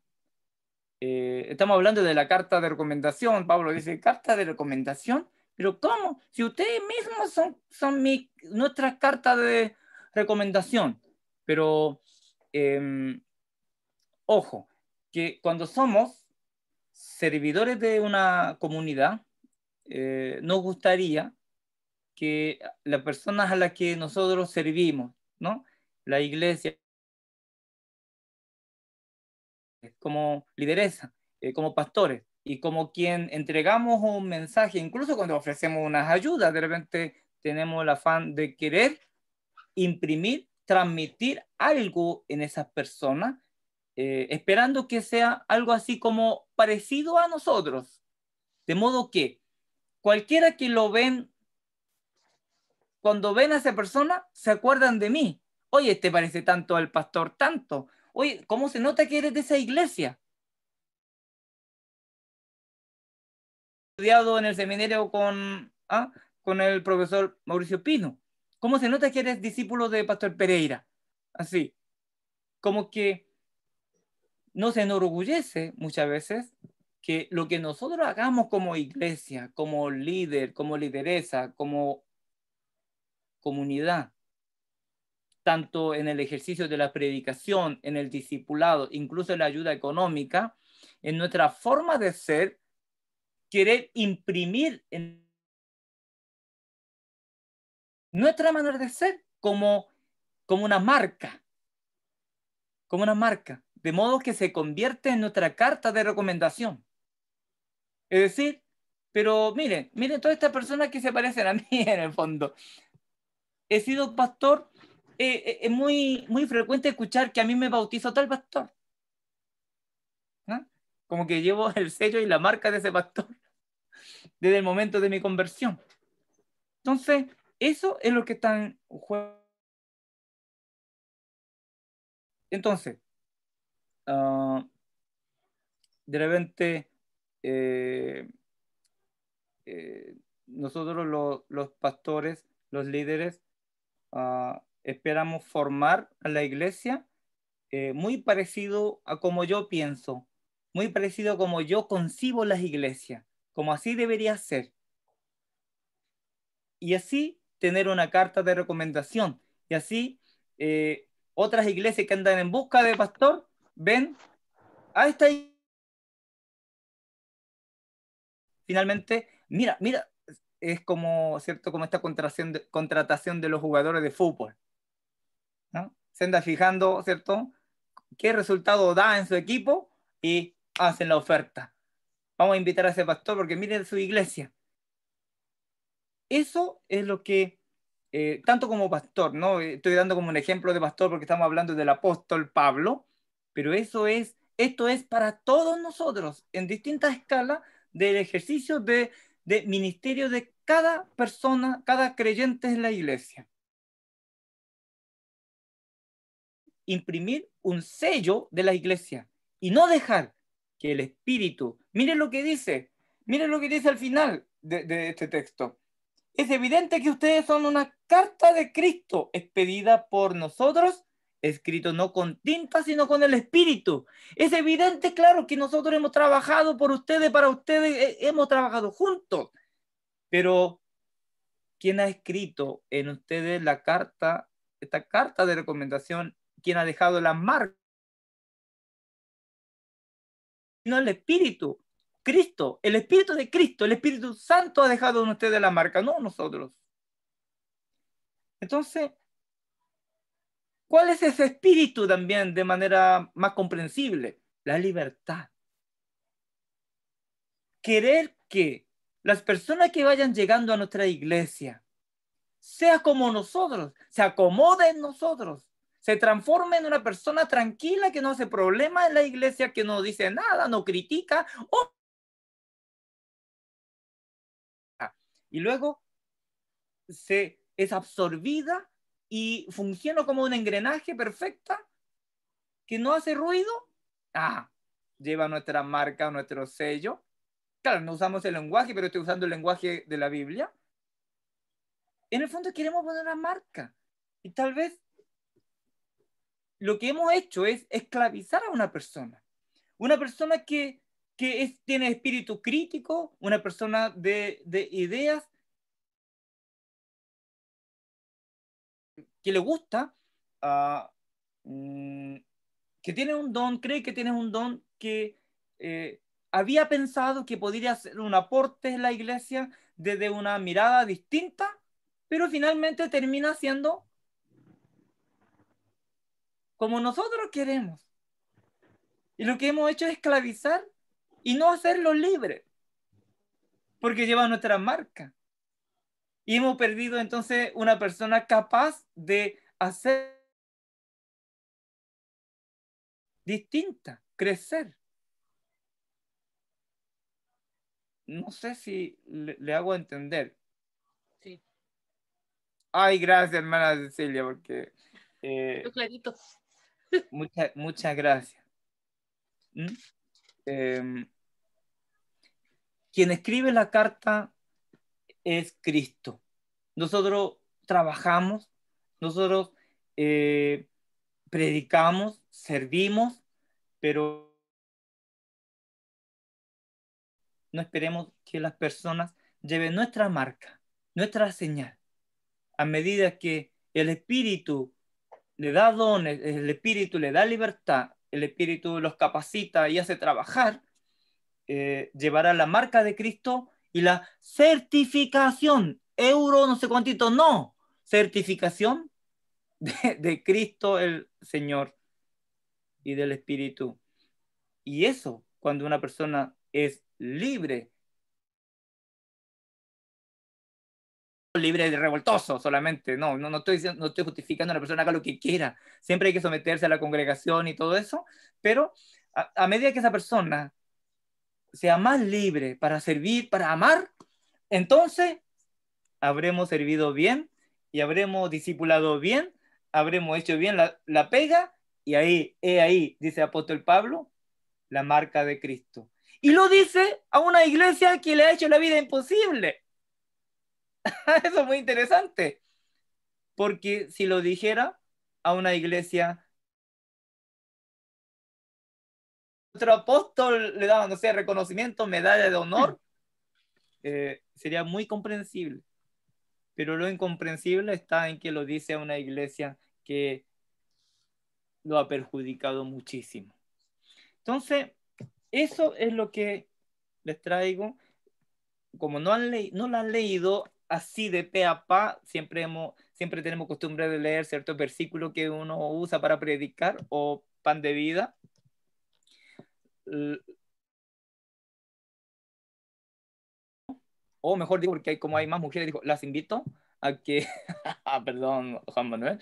Estamos hablando de la carta de recomendación. Pablo dice, carta de recomendación, pero ¿cómo? Si ustedes mismos son nuestras cartas de recomendación. Pero, ojo, que cuando somos servidores de una comunidad, nos gustaría que las personas a las que nosotros servimos, ¿no? La iglesia, como lideresa, como pastores y como quien entregamos un mensaje, incluso cuando ofrecemos unas ayudas, de repente tenemos el afán de querer imprimir, transmitir algo en esas personas, esperando que sea algo así como parecido a nosotros, de modo que cualquiera que lo ven, cuando ven a esa persona, se acuerdan de mí. Oye, te parece tanto al pastor, tanto. Oye, ¿cómo se nota que eres de esa iglesia? Estudiado en el seminario con el profesor Mauricio Pino. ¿Cómo se nota que eres discípulo de Pastor Pereira? Así, como que nos enorgullece muchas veces que lo que nosotros hagamos como iglesia, como líder, como lideresa, como comunidad, tanto en el ejercicio de la predicación, en el discipulado, incluso en la ayuda económica, en nuestra forma de ser, querer imprimir en nuestra manera de ser como una marca, de modo que se convierte en nuestra carta de recomendación. Es decir, pero miren todas estas personas que se parecen a mí en el fondo. He sido pastor, es muy frecuente escuchar que a mí me bautizó tal pastor, ¿no? Como que llevo el sello y la marca de ese pastor desde el momento de mi conversión. Entonces, eso es lo que está en juego. Entonces, de repente, eh, nosotros los pastores, los líderes, esperamos formar a la iglesia muy parecido a como yo pienso, muy parecido a como yo concibo las iglesias, como así debería ser. Y así tener una carta de recomendación. Y así otras iglesias que andan en busca de pastor ven a esta finalmente, mira, es como, ¿cierto? Como esta contratación de los jugadores de fútbol, ¿no? Se anda fijando, ¿cierto? ¿Qué resultado da en su equipo? Y hacen la oferta. Vamos a invitar a ese pastor porque miren su iglesia. Eso es lo que tanto como pastor, ¿no? Estoy dando como un ejemplo de pastor porque estamos hablando del apóstol Pablo, pero esto es para todos nosotros en distintas escalas del ejercicio de ministerio de cada persona, cada creyente en la iglesia. Imprimir un sello de la iglesia y no dejar que el Espíritu, miren lo que dice al final de este texto. Es evidente que ustedes son una carta de Cristo expedida por nosotros, escrito no con tinta, sino con el Espíritu. Es evidente, claro, que nosotros hemos trabajado por ustedes, para ustedes, hemos trabajado juntos. Pero, ¿quién ha escrito en ustedes esta carta de recomendación? ¿Quién ha dejado la marca? No el Espíritu. Cristo, el Espíritu de Cristo, el Espíritu Santo ha dejado en ustedes la marca, no nosotros. Entonces, ¿cuál es ese espíritu también de manera más comprensible? La libertad. Querer que las personas que vayan llegando a nuestra iglesia sea como nosotros, se acomode en nosotros, se transforme en una persona tranquila que no hace problemas en la iglesia, que no dice nada, no critica, y luego es absorbida y funciona como un engranaje perfecta que no hace ruido. Lleva nuestra marca, nuestro sello. Claro, no usamos el lenguaje, pero estoy usando el lenguaje de la Biblia. En el fondo queremos poner una marca. Y tal vez lo que hemos hecho es esclavizar a una persona. Una persona que tiene espíritu crítico, una persona de ideas, que le gusta, que tiene un don, cree que tiene un don, que había pensado que podría hacer un aporte en la iglesia desde una mirada distinta, pero finalmente termina siendo como nosotros queremos. Y lo que hemos hecho es esclavizar y no hacerlo libre, porque lleva nuestra marca. Y hemos perdido entonces una persona capaz de hacer distinta, crecer. No sé si le hago entender. Sí. Ay, gracias, hermana Cecilia, porque Clarito. muchas gracias. Quien escribe la carta es Cristo. Nosotros trabajamos, nosotros predicamos, servimos, pero no esperemos que las personas lleven nuestra marca, nuestra señal. A medida que el Espíritu le da dones, el Espíritu le da libertad, el Espíritu los capacita y hace trabajar, llevará la marca de Cristo y la certificación, euro no sé cuántito, no, certificación de Cristo el Señor y del Espíritu. Y eso, cuando una persona es libre de revoltoso solamente, no estoy justificando a la persona haga lo que quiera, siempre hay que someterse a la congregación y todo eso, pero a medida que esa persona sea más libre para servir, para amar, entonces habremos servido bien y habremos discipulado bien, habremos hecho bien la pega, y ahí, dice el apóstol Pablo, la marca de Cristo. Y lo dice a una iglesia que le ha hecho la vida imposible. Eso es muy interesante, porque si lo dijera a una iglesia, otro apóstol le daba, no sé, reconocimiento, medalla de honor, sería muy comprensible. Pero lo incomprensible está en que lo dice a una iglesia que lo ha perjudicado muchísimo. Entonces, eso es lo que les traigo. Como no lo han leído así de pe a pa, siempre tenemos costumbre de leer ciertos versículos que uno usa para predicar o pan de vida. O mejor digo, porque como hay más mujeres, digo, las invito a que, perdón, Juan Manuel,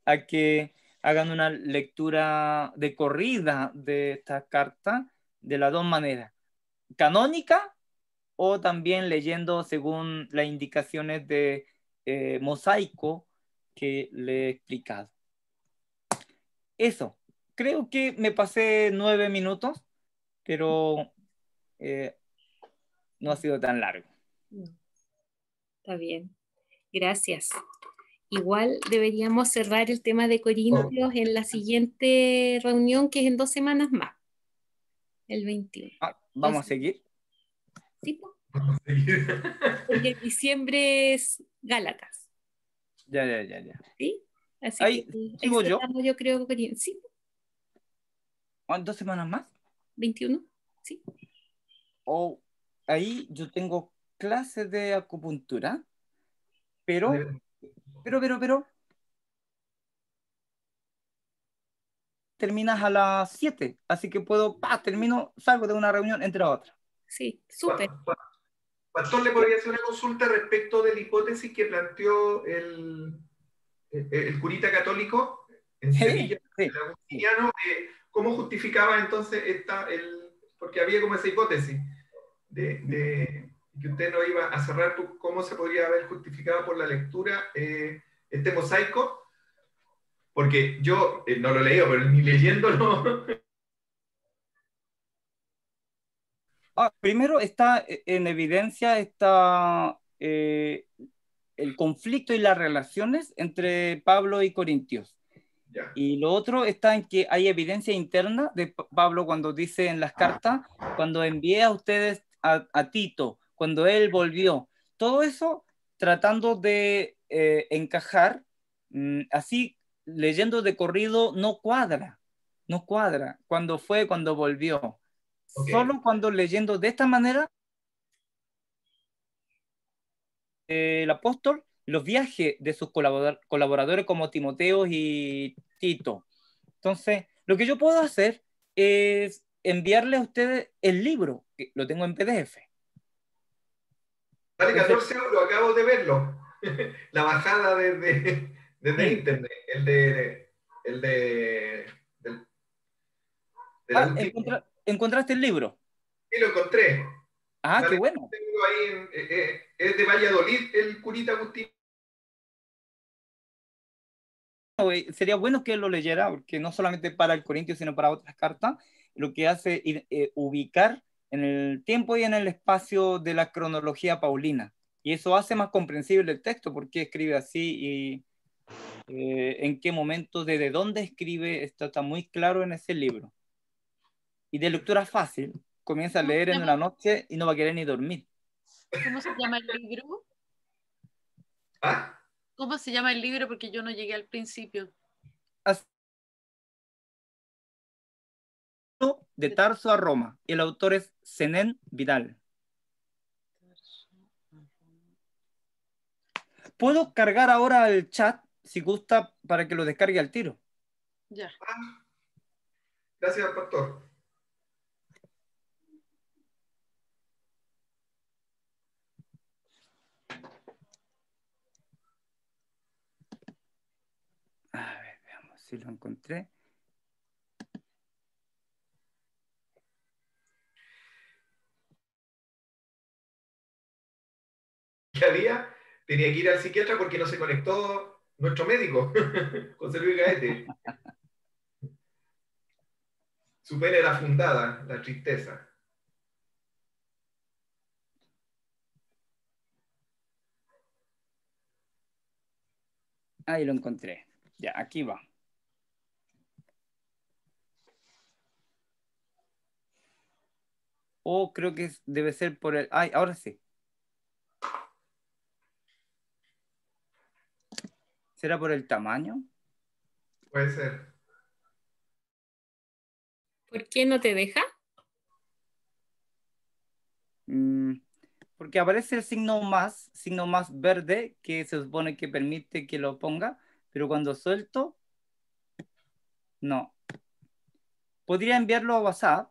a que hagan una lectura de corrida de esta carta de las dos maneras, canónica o también leyendo según las indicaciones de mosaico que le he explicado. Eso, creo que me pasé 9 minutos, pero no ha sido tan largo. Está bien, gracias. Igual deberíamos cerrar el tema de Corintios en la siguiente reunión, que es en 2 semanas más, el 21. ¿Vamos a seguir? Sí, porque en diciembre es Gálatas. Ya. ¿Sí? Así Ahí, que sigo yo. Yo creo que sí. ¿2 semanas más? 21, sí. Ahí yo tengo clases de acupuntura, pero terminas a las 7, así que salgo de una reunión entre otras. Sí, súper. Pastor, ¿le podría hacer una consulta respecto de la hipótesis que planteó el curita católico en Sevilla, Sí. el agustiniano? ¿Cómo justificaba entonces porque había como esa hipótesis de que usted no iba a cerrar, ¿cómo se podría haber justificado por la lectura este mosaico? Porque yo no lo he leído, pero ni leyéndolo. Primero está en evidencia el conflicto y las relaciones entre Pablo y Corintios. Ya. Y lo otro está en que hay evidencia interna de Pablo cuando dice en las cartas, cuando envié a ustedes a Tito, cuando él volvió. Todo eso tratando de encajar, así leyendo de corrido no cuadra. Cuando volvió. Okay. Solo cuando leyendo de esta manera, el apóstol, los viajes de sus colaboradores como Timoteo y Tito. Entonces, lo que yo puedo hacer es enviarle a ustedes el libro, que lo tengo en PDF. Vale 14 euros, acabo de verlo. La bajada desde internet. ¿Encontraste el libro? Sí, lo encontré. Qué bueno. Tengo ahí es de Valladolid, el curita Agustín. Sería bueno que lo leyera, porque no solamente para el Corintio, sino para otras cartas, lo que hace ubicar en el tiempo y en el espacio de la cronología paulina. Y eso hace más comprensible el texto, porque escribe así y en qué momento, desde dónde escribe, esto está muy claro en ese libro. Y de lectura fácil, comienza a leer en una noche y no va a querer ni dormir. ¿Cómo se llama el libro? ¿Ah? ¿Cómo se llama el libro? Porque yo no llegué al principio. De Tarso a Roma. El autor es Zenén Vidal. Puedo cargar ahora el chat, si gusta, para que lo descargue al tiro. Ya. Gracias, pastor. A ver, veamos si lo encontré. Cada día tenía que ir al psiquiatra porque no se conectó nuestro médico, José Luis Gaete. Su pena era fundada, la tristeza. Ahí lo encontré. Ya, aquí va. Creo que debe ser por el... ahora sí. ¿Será por el tamaño? Puede ser. ¿Por qué no te deja? Porque aparece el signo más verde, que se supone que permite que lo ponga, pero cuando suelto, no. ¿Podría enviarlo a WhatsApp?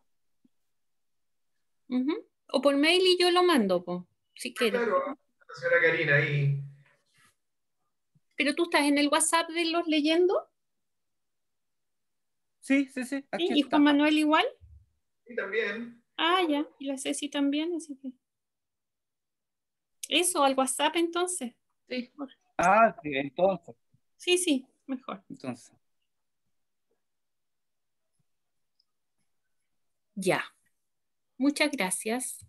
O por mail y yo lo mando, si quieres. Claro, la señora Karina ahí. pero tú estás en el WhatsApp de los leyendo. Sí, sí, sí, aquí ¿Sí? ¿Y está. Juan Manuel igual? Y también. Ah, ya, y la Ceci también, así que... Eso, al WhatsApp entonces. Sí. Ah, sí, entonces. Sí, sí, mejor. Entonces. Ya. Muchas gracias.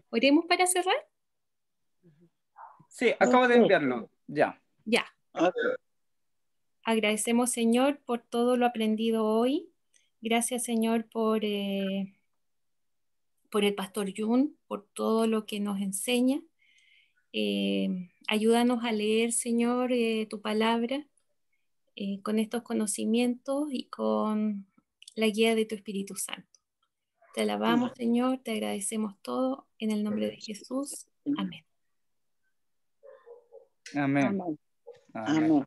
¿Oremos para cerrar? Sí, acabo de Sí. enviarlo. Ya. Ya. Ok. Agradecemos, Señor, por todo lo aprendido hoy. Gracias, Señor, por el pastor Jun, por todo lo que nos enseña. Ayúdanos a leer, Señor, tu palabra con estos conocimientos y con la guía de tu Espíritu Santo. Te alabamos, Señor, te agradecemos todo en el nombre de Jesús. Amén. Amén. Amén. Amén. Amén.